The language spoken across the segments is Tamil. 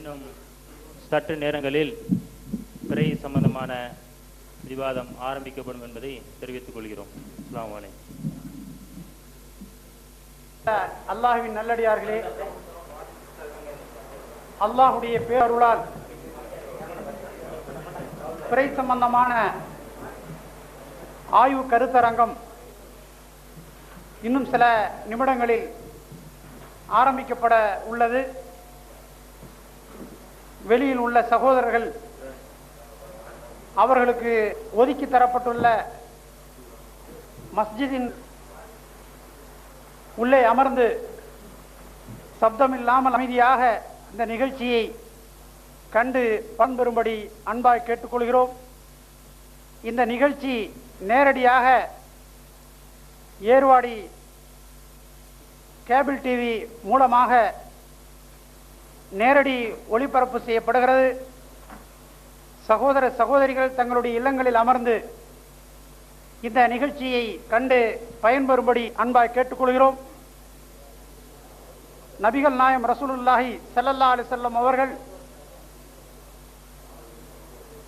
இன்னும் சற்று நேரங்களில் பிறை சம்பந்தமான விவாதம் ஆரம்பிக்கப்படும் என்பதை தெரிவித்துக் கொள்கிறோம். அஸ்ஸலாமு அலைக்கும். அல்லாஹ்வின் நல்லடியார்களே, அல்லாஹுடைய பேரருளால் பிறை சம்பந்தமான ஆய்வு கருத்தரங்கம் இன்னும் சில நிமிடங்களில் ஆரம்பிக்கப்பட உள்ளது. வெளியில் உள்ள சகோதரர்கள் அவர்களுக்கு ஒதுக்கி தரப்பட்டுள்ள மஸ்ஜிதின் உள்ளே அமர்ந்து சப்தமில்லாமல் அமைதியாக இந்த நிகழ்ச்சியை கண்டு பண்பெறும்படி அன்பாய் கேட்டுக்கொள்கிறோம். இந்த நிகழ்ச்சி நேரடியாக ஏர்வாடி கேபிள் டிவி மூலமாக நேரடி ஒளிபரப்பு செய்யப்படுகிறது. சகோதர சகோதரிகள் தங்களுடைய இல்லங்களில் அமர்ந்து இந்த நிகழ்ச்சியை கண்டு பயன்பெறும்படி அன்பாய் கேட்டுக்கொள்கிறோம். நபிகள் நாயம் ரசூலுல்லாஹி ஸல்லல்லாஹு அலைஹி வஸல்லம் அவர்கள்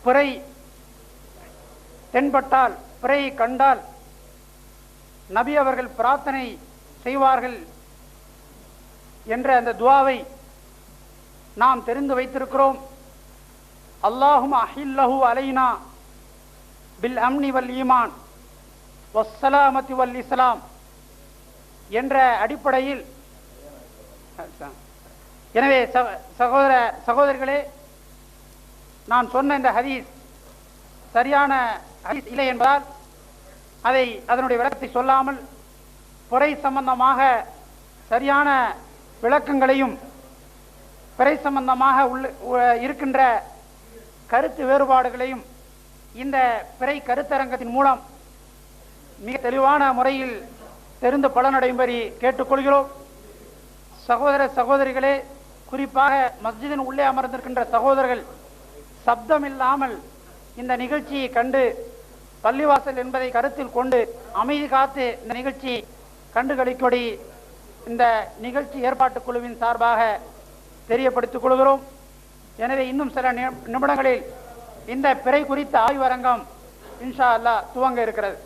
பிறை தென்பட்டால், பிறையை கண்டால் நபி அவர்கள் பிரார்த்தனை செய்வார்கள் என்ற அந்த துஆவை நாம் தெரிந்து வைத்திருக்கிறோம். அல்லாஹும்ம அஹில்லஹு அலைனா பில் அம்னி வல் ஈமான் வஸ்ஸலாமத்தி வல் இஸ்லாம் என்ற அடிப்படையில், எனவே சகோதர சகோதரிகளே, நான் சொன்ன இந்த ஹதீஸ் சரியான ஹதீஸ் இல்லை என்பதால் அதனுடைய விளக்கத்தை சொல்லாமல் பிறை சம்பந்தமாக சரியான விளக்கங்களையும் பிறை சம்பந்தமாக இருக்கின்ற கருத்து வேறுபாடுகளையும் இந்த பிறை கருத்தரங்கத்தின் மூலம் மிக தெளிவான முறையில் தெரிந்து பலனடையும்படி கேட்டுக்கொள்கிறோம். சகோதர சகோதரிகளே, குறிப்பாக மஸ்ஜிதின் உள்ளே அமர்ந்திருக்கின்ற சகோதரர்கள் சப்தமில்லாமல் இந்த நிகழ்ச்சியை கண்டு, பள்ளிவாசல் என்பதை கருத்தில் கொண்டு அமைதி காத்து இந்த நிகழ்ச்சி கண்டுகளிக்கும்படி இந்த நிகழ்ச்சி ஏற்பாட்டுக் குழுவின் சார்பாக தெரியப்படுத்திக் கொள்கிறோம். எனவே இன்னும் சில நிமிடங்களில் இந்த பிறை குறித்த ஆய்வரங்கம் இன்ஷா அல்லாஹ் துவங்க இருக்கிறது.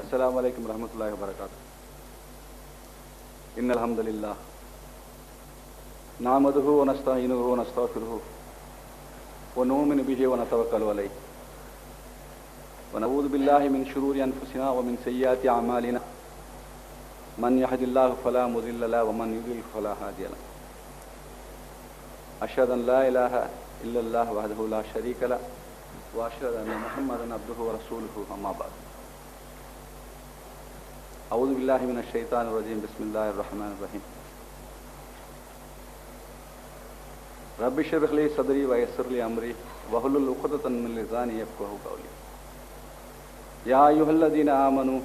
अस्सलामु अलैकुम रहमतुल्लाहि व बरकातुहू। इन्नल हम्दुलिल्लाह नहमदुहु व नस्तईनुहु व नस्तगफिरुहु व नु'मिनु बिही व नतवक्कलु अलैहि व नऊज़ु बिल्लाहि मिन शुरूरि अनफुसिना व मिन सय्यिआति अअमालिना मन यहदिल्लाहु फला मुज़िल्ल लहु व मन युज़्लिल फला हादिय लहु। अशहदु अन ला इलाहा इल्लल्लाहु वहदहु ला शरीक लहु व अशहदु अन्न मुहम्मदन अब्दुहु व रसूलुहु अम्मा बाद। अऊज़ु बिल्लाहि मिनश शैतानिर रजीम बिस्मिल्लाहिर रहमानिर रहीम। रब्बि इश्रह ली सदरी व यस्सिर ली अमरी वहलुल उक़दतन मिन लिसानी यफ़क़हू क़ौली। या अय्युहल्लज़ीना आमनू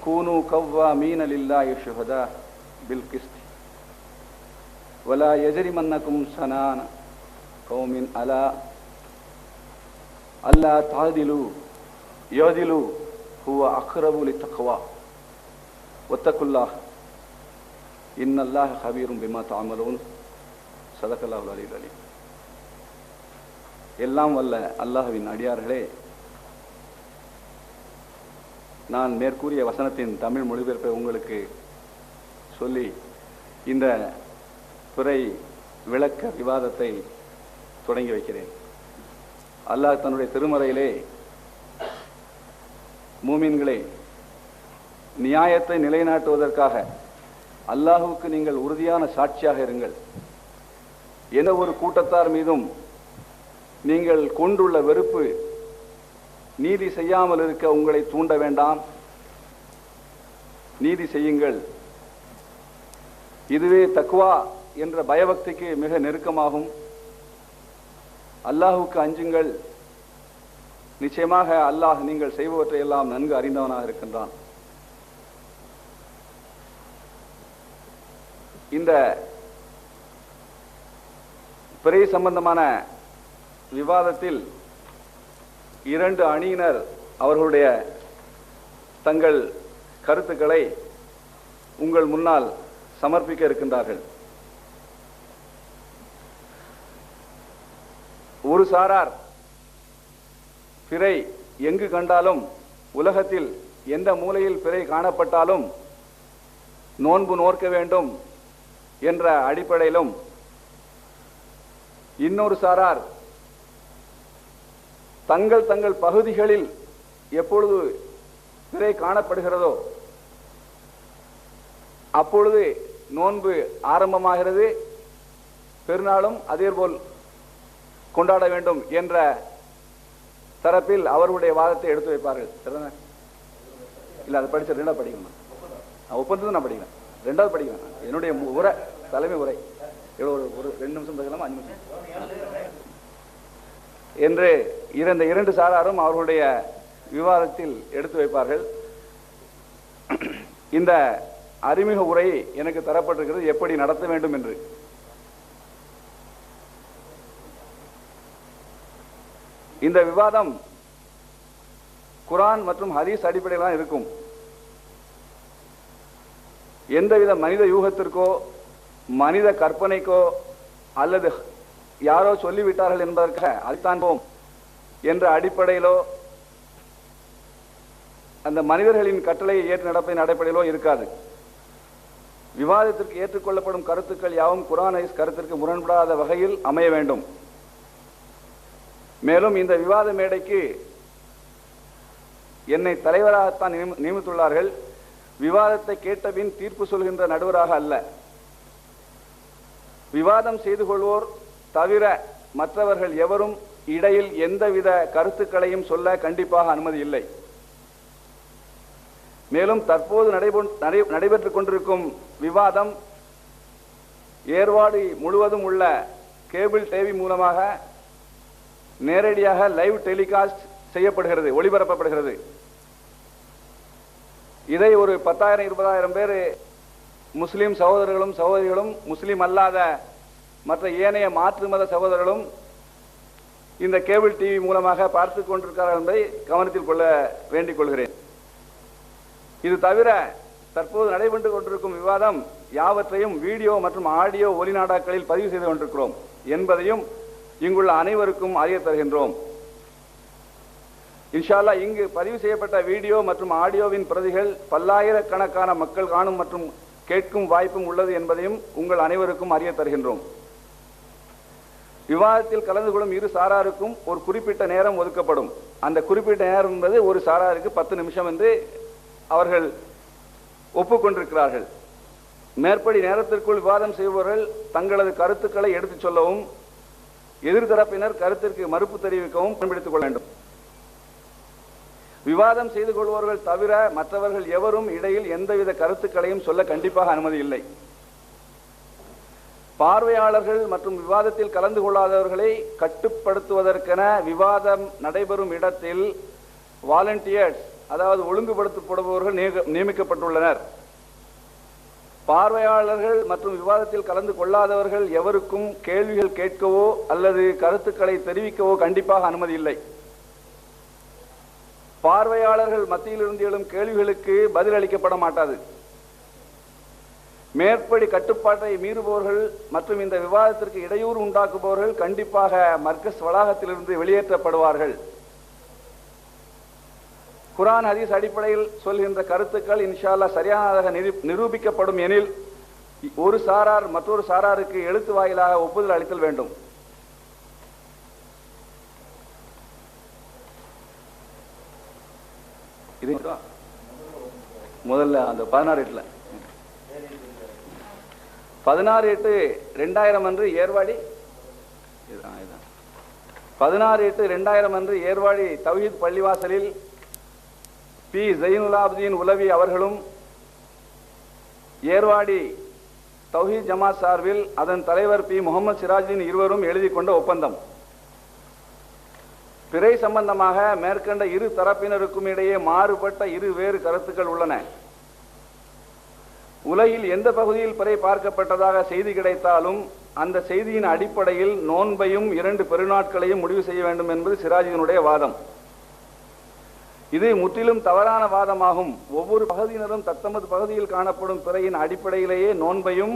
कूनू क़व्वामीन लिल्लाहि शुहदा बिल क़िस्त वला यजरिमन्नकुम शनान क़ौमिन अला अल्ला तादिलू यदिलू हुवा अक़रबु लित्तक़वा वत्तक़ुल्लाह इन्नल्लाह ख़बीरुम बिमा तअमलून। சதகல்லாஹுல் அலியுல் அலீம். எல்லாம் வல்ல அல்லாஹ்வின் அடியார்களே, நான் மேற்கூறிய வசனத்தின் தமிழ் மொழிபெயர்ப்பை உங்களுக்கு சொல்லி இந்த பிறை விளக்க விவாதத்தை தொடங்கி வைக்கிறேன். அல்லாஹ் தன்னுடைய திருமறையிலே மூமின்களே, நியாயத்தை நிலைநாட்டுவதற்காக அல்லாஹுவுக்கு நீங்கள் உறுதியான சாட்சியாக இருங்கள். எந்த ஒரு கூட்டத்தார் மீதும் நீங்கள் கொண்டுள்ள வெறுப்பு நீதி செய்யாமல் இருக்க உங்களை தூண்ட வேண்டாம், நீதி செய்யுங்கள். இதுவே தக்வா என்ற பயபக்திக்கு மிக நெருக்கமாகும். அல்லாஹுக்கு அஞ்சுங்கள், நிச்சயமாக அல்லாஹ் நீங்கள் செய்பவற்றை எல்லாம் நன்கு அறிந்தவனாக இருக்கின்றான். இந்த பிறை சம்பந்தமான விவாதத்தில் இரண்டு அணியினர் அவர்களுடைய தங்கள் கருத்துக்களை உங்கள் முன்னால் சமர்ப்பிக்க இருக்கின்றார்கள். ஒரு சாரார் பிறை எங்கு கண்டாலும், உலகத்தில் எந்த மூலையில் பிறை காணப்பட்டாலும் நோன்பு நோற்க வேண்டும் என்ற அடிப்படையிலும், இன்னொரு சாரார் தங்கள் தங்கள் பகுதிகளில் எப்பொழுது பிறை காணப்படுகிறதோ அப்பொழுது நோன்பு ஆரம்பமாகிறது, பெருநாளும் அதேபோல் கொண்டாட வேண்டும் என்ற தரப்பில் அவர்களுடைய வாதத்தை எடுத்து வைப்பார்கள். இல்ல அதை படிச்ச ரெண்டாவது படிக்கணும், ஒப்பந்தத்தை நான் படிக்கிறேன், ரெண்டாவது படிக்கிறேன். என்னுடைய உரை, தலைமை உரை ஒரு 2 நிமிஷம் பேசலாமா, 5 நிமிஷம் என்று இரண்டு சாராரும் அவர்களுடைய விவாதத்தில் எடுத்து வைப்பார்கள். இந்த அறிமுக உரை எனக்கு தரப்பட்டிருக்கிறது எப்படி நடத்த வேண்டும் என்று. இந்த விவாதம் குர்ஆன் மற்றும் ஹதீஸ் அடிப்படையில் தான் இருக்கும். எந்தவித மனித யூகத்திற்கோ மனித கற்பனைக்கோ அல்லது யாரோ சொல்லிவிட்டார்கள் என்பதற்காக அதைத்தான் போம் என்ற அடிப்படையிலோ அந்த மனிதர்களின் கட்டளையை ஏற்று நடப்பதின் அடிப்படையிலோ இருக்காது. விவாதத்திற்கு ஏற்றுக்கொள்ளப்படும் கருத்துக்கள் யாவும் குர்ஆன் ஹதீஸ் கருத்திற்கு முரண்படாத வகையில் அமைய வேண்டும். மேலும் இந்த விவாத மேடைக்கு என்னை தலைவராகத்தான் நியமித்துள்ளார்கள். விவாதத்தை கேட்டபின் தீர்ப்பு சொல்கின்ற நடுவராக அல்ல. விவாதம் செய்து கொள்வோர் தவிர மற்றவர்கள் எவரும் இடையில் எந்தவித கருத்துக்களையும் சொல்ல கண்டிப்பாக அனுமதி இல்லை. மேலும் தற்போது நடைபெற்றுக் கொண்டிருக்கும் விவாதம் ஏர்வாடி முழுவதும் உள்ள கேபிள் டிவி மூலமாக நேரடியாக லைவ் டெலிகாஸ்ட் செய்யப்படுகிறது, ஒளிபரப்பப்படுகிறது. இதை ஒரு 10,000-20,000 பேர் முஸ்லிம் சகோதரர்களும் சகோதரிகளும், முஸ்லிம் அல்லாத மற்ற ஏனைய மாற்று மத சகோதரர்களும் இந்த கேபிள் டிவி மூலமாக பார்த்து கொண்டிருக்கிறார்கள் என்பதை கவனத்தில் கொள்ள வேண்டிக் கொள்கிறேன். இது தவிர தற்போது நடைபெற்றுக் கொண்டிருக்கும் விவாதம் யாவற்றையும் வீடியோ மற்றும் ஆடியோ ஒலிநாடாக்களில் பதிவு செய்து கொண்டிருக்கிறோம் என்பதையும் இங்குள்ள அனைவருக்கும் அறிய தருகின்றோம். இன்ஷா அல்லாஹ் இங்கு பதிவு செய்யப்பட்ட வீடியோ மற்றும் ஆடியோவின் பிரதிகள் பல்லாயிரக்கணக்கான மக்கள் காணும் மற்றும் கேட்கும் வாய்ப்பும் உள்ளது என்பதையும் உங்கள் அனைவருக்கும் அறிய தருகின்றோம். விவாதத்தில் கலந்து கொள்ளும் இரு சாராருக்கும் ஒரு குறிப்பிட்ட நேரம் ஒதுக்கப்படும். அந்த குறிப்பிட்ட நேரம் என்பது ஒரு சாராருக்கு 10 நிமிஷம் என்று அவர்கள் ஒப்புக்கொண்டிருக்கிறார்கள். மேற்படி நேரத்திற்குள் விவாதம் செய்பவர்கள் தங்களது கருத்துக்களை எடுத்துச் சொல்லவும் எதிர்தரப்பினர் கருத்திற்கு மறுப்பு தெரிவிக்கவும் பயன்படுத்திக் கொள்ள வேண்டும். விவாதம் செய்து கொள்பவர்கள் தவிர மற்றவர்கள் எவரும் இடையில் எந்தவித கருத்துக்களையும் சொல்ல கண்டிப்பாக அனுமதி இல்லை. பார்வையாளர்கள் மற்றும் விவாதத்தில் கலந்து கொள்ளாதவர்களை கட்டுப்படுத்துவதற்கென விவாதம் நடைபெறும் இடத்தில் வாலண்டியர்ஸ், அதாவது ஒழுங்குபடுத்தப்படுபவர்கள் நியமிக்கப்பட்டுள்ளனர். பார்வையாளர்கள் மற்றும் விவாதத்தில் கலந்து கொள்ளாதவர்கள் எவருக்கும் கேள்விகள் கேட்கவோ அல்லது கருத்துக்களை தெரிவிக்கவோ கண்டிப்பாக அனுமதி இல்லை. பார்வையாளர்கள் மத்தியிலிருந்து எழும் கேள்விகளுக்கு பதில் அளிக்கப்பட மாட்டாது. மேற்படி கட்டுப்பாட்டை மீறுபவர்கள் மற்றும் இந்த விவாதத்திற்கு இடையூறு உண்டாக்குபவர்கள் கண்டிப்பாக மர்கஸ் வளாகத்திலிருந்து வெளியேற்றப்படுவார்கள். குர்ஆன் ஹதீஸ் அடிப்படையில் சொல்கின்ற கருத்துக்கள் இன்ஷா அல்லாஹ் சரியானதாக நிரூபிக்கப்படும் எனில் ஒரு சாரார் மற்றொரு சாராருக்கு எழுத்து வாயிலாக ஒப்புதல் அளித்தல் வேண்டும். இது முதல்ல அந்த 16/8/2000 அன்று ஏர்வாடி 16/8/2000 அன்று ஏர்வாடி தௌஹீத் பள்ளிவாசலில் பி ஜைனுலாப்தீன் உலவி அவர்களும் ஏர்வாடி தௌஹீத் ஜமாத் சார்பில் அதன் தலைவர் பி முகமது சிராஜுதீன் இருவரும் எழுதி கொண்ட ஒப்பந்தம். பிறை சம்பந்தமாக மேற்கண்ட இரு தரப்பினருக்கும் இடையே மாறுபட்ட வேறு கருத்துக்கள் உள்ளன. உலகில் எந்த பகுதியில் பிறை பார்க்கப்பட்டதாக செய்தி கிடைத்தாலும் அந்த செய்தியின் அடிப்படையில் நோன்பையும் 2 பெருநாட்களையும் முடிவு செய்ய வேண்டும் என்பது சிராஜுதீனுடைய வாதம். இது முற்றிலும் தவறான வாதமாகும். ஒவ்வொரு பகுதியினரும் தத்தமது பகுதியில் காணப்படும் பிறையின் அடிப்படையிலேயே நோன்பையும்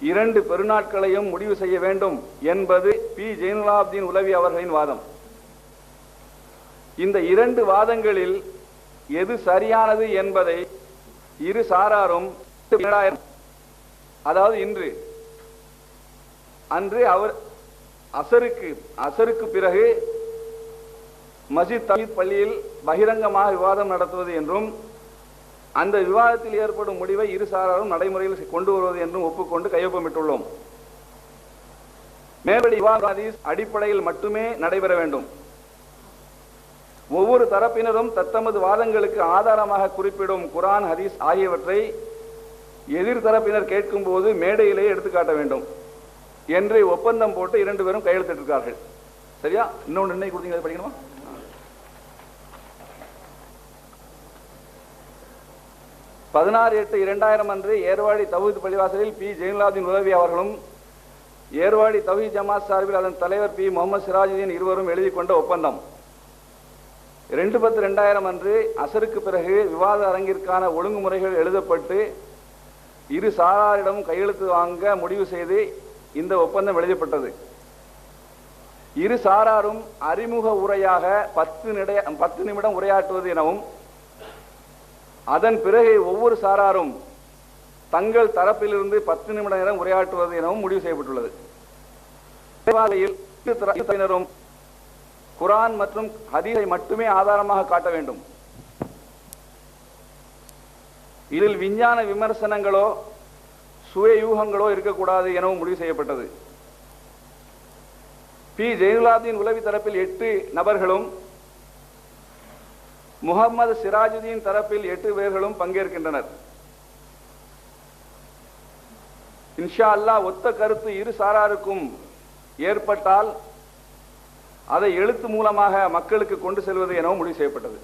2 பெருநாட்களையும் முடிவு செய்ய வேண்டும் என்பது பி ஜெயினுலாப்தீன் உலவி அவர்களின் வாதம். இந்த 2 வாதங்களில் எது சரியானது என்பதை இரு சாராரும் அதாவது அன்று அவர் அசருக்கு பிறகு மஸ்ஜித் தௌஹீத் பள்ளியில் பகிரங்கமாக விவாதம் நடத்துவது என்றும் அந்த விவாதத்தில் ஏற்படும் முடிவை இரு சாராரும் நடைமுறையில் கொண்டு வருவது என்றும் ஒப்புக்கொண்டு கையொப்பமிட்டுள்ளோம். மேற்படி விவாதம் அடிப்படையில் மட்டுமே நடைபெற வேண்டும். ஒவ்வொரு தரப்பினரும் தத்தமது வாதங்களுக்கு ஆதாரமாக குறிப்பிடும் குர்ஆன், ஹதீஸ் ஆகியவற்றை எதிர் தரப்பினர் கேட்கும் போது மேடையிலேயே எடுத்துக்காட்ட வேண்டும் என்று ஒப்பந்தம் போட்டு 2 பேரும் கையெழுத்திட்டிருக்கார்கள். சரியா? இன்னொன்று நிர்ணயம் கொடுத்தீங்க, படிக்கணுமா? பதினாறு 8/2000 அன்று ஏர்வாடி தௌஹீத் பள்ளிவாசலில் பி ஜெயினுலாப்தீன் உலவி அவர்களும் ஏர்வாடி தௌஹீத் ஜமாத் சார்பில் அதன் தலைவர் பி முகமது சிராஜுதீன் இருவரும் எழுதி கொண்ட ஒப்பந்தம் 2/10/2000 அன்று அசருக்கு பிறகு விவாத அரங்கிற்கான ஒழுங்குமுறைகள் எழுதப்பட்டு இரு சாராரிடம் கையெழுத்து வாங்க முடிவு செய்து இந்த ஒப்பந்தம் எழுதப்பட்டது. இரு சாராரும் அறிமுக உரையாக 10 நிமிடம் உரையாற்றுவது எனவும் அதன் பிறகு ஒவ்வொரு சாராரும் தங்கள் தரப்பிலிருந்து 10 நிமிட நேரம் உரையாற்றுவது எனவும் முடிவு செய்யப்பட்டுள்ளது. குர்ஆன் மற்றும் ஹதீஸை மட்டுமே ஆதாரமாக காட்ட வேண்டும். இதில் விஞ்ஞான விமர்சனங்களோ சுய யூகங்களோ இருக்கக்கூடாது எனவும் முடிவு செய்யப்பட்டது. பி ஜெயினுலாப்தீன் உலவி தரப்பில் 8 நபர்களும் முகமது சிராஜுதீன் தரப்பில் 8 பேர்களும் பங்கேற்கின்றனர். இன்ஷா அல்லாஹ் ஒத்த கருத்து இரு சாராருக்கும் ஏற்பட்டால் அதை எழுத்து மூலமாக மக்களுக்கு கொண்டு செல்வது எனவும் முடிவு செய்யப்பட்டது.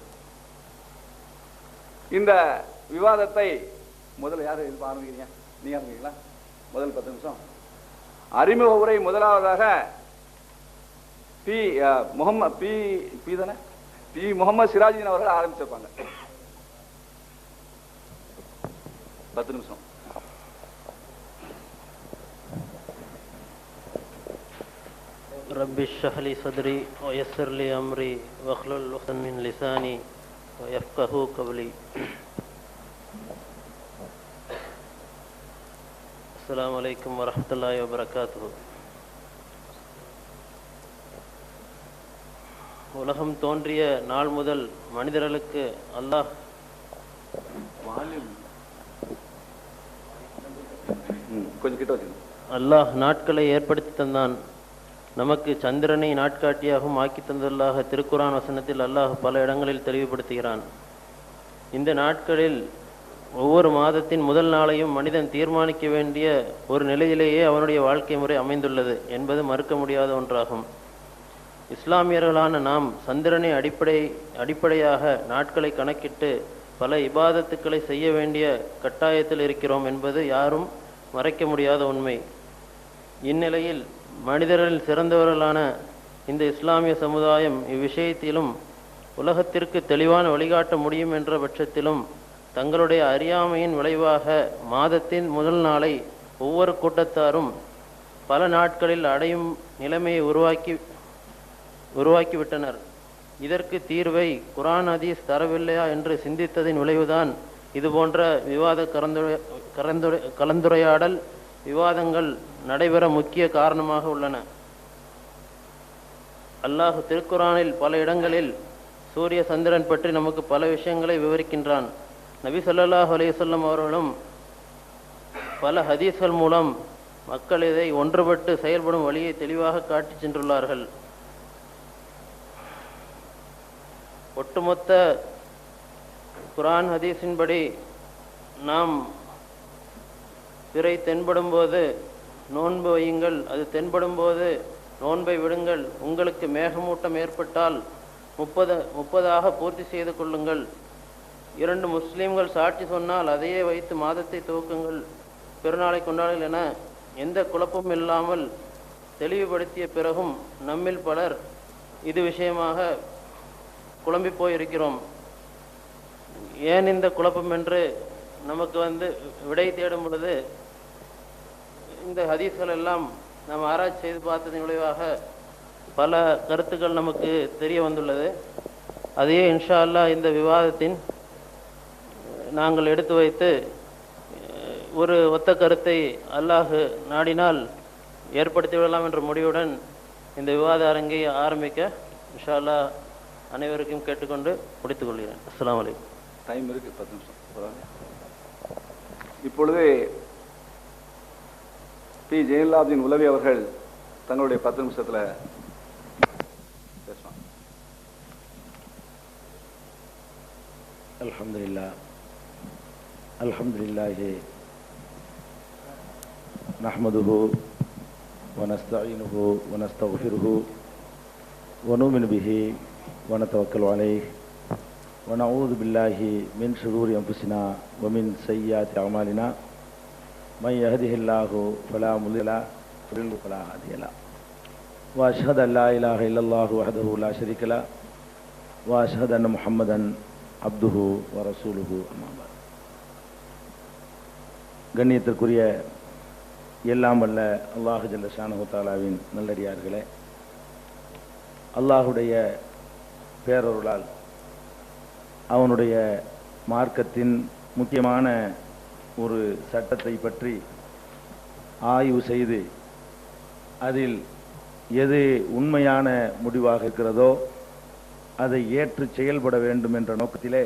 இந்த விவாதத்தை முதல்ல யார் ஆரம்பிக்கிறீங்க? நீங்க ஆரம்பிக்கிறீங்களா? முதல் 10 நிமிஷம் அறிமுக உரை முதலாவதாக பி முகமது சிராஜுதீன் அவர்கள் ஆரம்பிச்சிருப்பாங்க. 10 நிமிஷம். رب اشرح لي صدري ويسر لي أمري واحلل عقدة من لساني ويفقهوا قولي. السلام عليكم ورحمة الله وبركاته. உலகம் தோன்றிய நாள் முதல் மனிதர்களுக்கு அல்லாஹ் நாட்களை ஏற்படுத்தி தந்தான். நமக்கு சந்திரனை நாட்காட்டியாகவும் ஆக்கி தந்துள்ளாக திருக்குர்ஆன் வசனத்தில் அல்லாஹ் பல இடங்களில் தெளிவுபடுத்துகிறான். இந்த நாட்களில் ஒவ்வொரு மாதத்தின் முதல் நாளையும் மனிதன் தீர்மானிக்க வேண்டிய ஒரு நிலையிலேயே அவனுடைய வாழ்க்கை முறை அமைந்துள்ளது என்பது மறுக்க முடியாத ஒன்றாகும். இஸ்லாமியர்களான நாம் சந்திரனை அடிப்படையாக நாட்களை கணக்கிட்டு பல இபாதத்துக்களை செய்ய வேண்டிய கட்டாயத்தில் இருக்கிறோம் என்பது யாரும் மறைக்க முடியாத உண்மை. இந்நிலையில் மனிதர்களில் சிறந்தவர்களான இந்த இஸ்லாமிய சமுதாயம் இவ்விஷயத்திலும் உலகத்திற்கு தெளிவான வழிகாட்ட முடியும் என்ற பட்சத்திலும் தங்களுடைய அறியாமையின் விளைவாக மாதத்தின் முதல் நாளை ஒவ்வொரு கூட்டத்தாரும் பல நாட்களில் அடையும் நிலைமையை உருவாக்கிவிட்டனர். இதற்கு தீர்வை குர்ஆன் ஹதீஸ் தரவில்லையா என்று சிந்தித்ததின் விளைவுதான் இதுபோன்ற விவாத கலந்துரையாடல் விவாதங்கள் நடைபெற முக்கிய காரணமாக உள்ளன. அல்லாஹ் திருக்குர்ஆனில் பல இடங்களில் சூரிய சந்திரன் பற்றி நமக்கு பல விஷயங்களை விவரிக்கின்றான். நபி ஸல்லல்லாஹு அலைஹி வஸல்லம் அவர்களும் பல ஹதீஸ்கள் மூலம் மக்கள் இதை ஒன்றுபட்டு செயல்படும் வழியை தெளிவாக காட்டி சென்றுள்ளார்கள். ஒட்டுமொத்த குர்ஆன் ஹதீஸின்படி நாம் பிறை தென்படும் போது நோன்பு வையுங்கள், அது தென்படும் போது நோன்பை விடுங்கள், உங்களுக்கு மேகமூட்டம் ஏற்பட்டால் 30 பூர்த்தி செய்து கொள்ளுங்கள், 2 முஸ்லீம்கள் சாட்சி சொன்னால் அதையே வைத்து மாதத்தை துவக்குங்கள், பெருநாளை கொண்டாடுங்கள் என எந்த குழப்பமும் இல்லாமல் தெளிவுபடுத்திய பிறகும் நம்மில் பலர் இது விஷயமாக குழம்பி போயிருக்கிறோம். ஏன் இந்த குழப்பம் என்று நமக்கு விடை தேடும் பொழுது இந்த ஹதீஸ்கள் எல்லாம் நாம் ஆராய்ச்சி செய்து பார்த்ததன் விளைவாக பல கருத்துக்கள் நமக்கு தெரிய வந்துள்ளது. அதையே இன்ஷா அல்லாஹ் இந்த விவாதத்தின் நாங்கள் எடுத்து வைத்து ஒரு ஒத்த கருத்தை அல்லாஹ் நாடினால் ஏற்படுத்தி விடலாம் என்ற முடிவுடன் இந்த விவாத அரங்கை ஆரம்பிக்க இன்ஷா அல்லாஹ் அனைவருக்கும் கேட்டுக்கொண்டு முடித்துக் கொள்கிறேன். அஸ்ஸலாமு அலைக்கும். டைம் இருக்கு, 10 நிமிஷம். இப்பொழுது பி ஜெயலலாப்தீன் உலவி அவர்கள் தங்களுடைய 10 நிமிஷத்துல பேசுவாங்க. அல்ஹம்துலில்லாஹி நஹ்மதுஹு வ நஸ்தஈனுஹு வ நஸ்தக்ஃபிருஹு வ நுமினு பிஹி வ நதவக்கலு அலைஹி வ நஊது பில்லாஹி மின் ஷுரூரி அன்ஃபுஸினா வ மின் ஸய்யிஆத்தி அமாலினா மன் யஹ்திஹில்லாஹு ஃபலா முضில்ல லஹு வ லா ஹாதிய லஹு வ அஷ்ஹது அல்லா இலாஹா இல்லல்லாஹு வஹ்தஹு லா ஷரீக லஹு வ அஷ்ஹது அன்ன முஹம்மதன் அப்துஹு வ ரசூலுஹு அம்மா பஅத். கண்ணியத்திற்குரிய எல்லாம் வல்ல அல்லாஹு ஜல்ல ஷானஹு தஆலாவின் நல்லடியார்களே, அல்லாஹுடைய பேரருளால் அவனுடைய மார்க்கத்தின் முக்கியமான ஒரு சட்டத்தை பற்றி ஆய்வு செய்து அதில் எது உண்மையான முடிவாக இருக்கிறதோ அதை ஏற்று செயல்பட வேண்டும் என்ற நோக்கத்திலே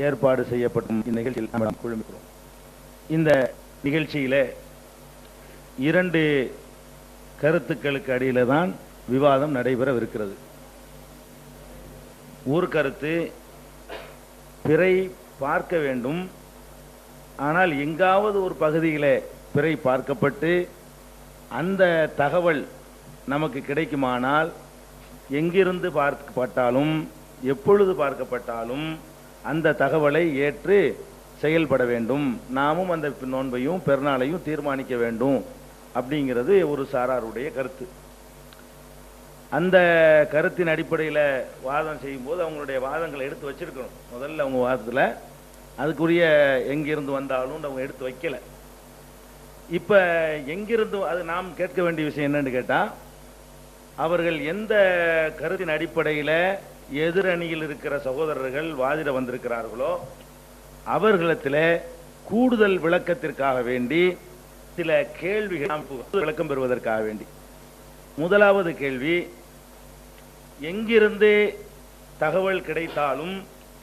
ஏற்பாடு செய்யப்பட்ட இந்நிகழ்ச்சியில் நாம் குழுமிக்கிறோம். இந்த நிகழ்ச்சியிலே 2 கருத்துக்களுக்கு அடியில தான் விவாதம் நடைபெறவிருக்கிறது. ஒரு கருத்து, பிறை பார்க்க வேண்டும், ஆனால் எங்காவது ஒரு பகுதியிலே பிறை பார்க்கப்பட்டு அந்த தகவல் நமக்கு கிடைக்குமானால் எங்கிருந்து பார்க்கப்பட்டாலும் எப்பொழுது பார்க்கப்பட்டாலும் அந்த தகவலை ஏற்று செயல்பட வேண்டும், நாமும் அந்த நோன்பையும் பெருநாளையும் தீர்மானிக்க வேண்டும் அப்படிங்கிறது ஒரு சாராருடைய கருத்து. அந்த கருத்தின் அடிப்படையில் வாதம் செய்யும்போது அவங்களுடைய வாதங்களை எடுத்து வச்சிருக்கணும். முதல்ல அவங்க வாதத்தில் அதுக்குரிய எங்கிருந்து வந்தாலும் அவங்க எடுத்து வைக்கல. இப்போ எங்கிருந்து அது நாம் கேட்க வேண்டிய விஷயம் என்னன்னு கேட்டால், அவர்கள் எந்த கருத்தின் அடிப்படையில் எதிரணியில் இருக்கிற சகோதரர்கள் வாதிட வந்திருக்கிறார்களோ அவர்களிடத்தில் கூடுதல் விளக்கத்திற்காக வேண்டி சில கேள்விகள் விளக்கம் பெறுவதற்காக வேண்டி. முதலாவது கேள்வி, எங்கிருந்து தகவல் கிடைத்தாலும்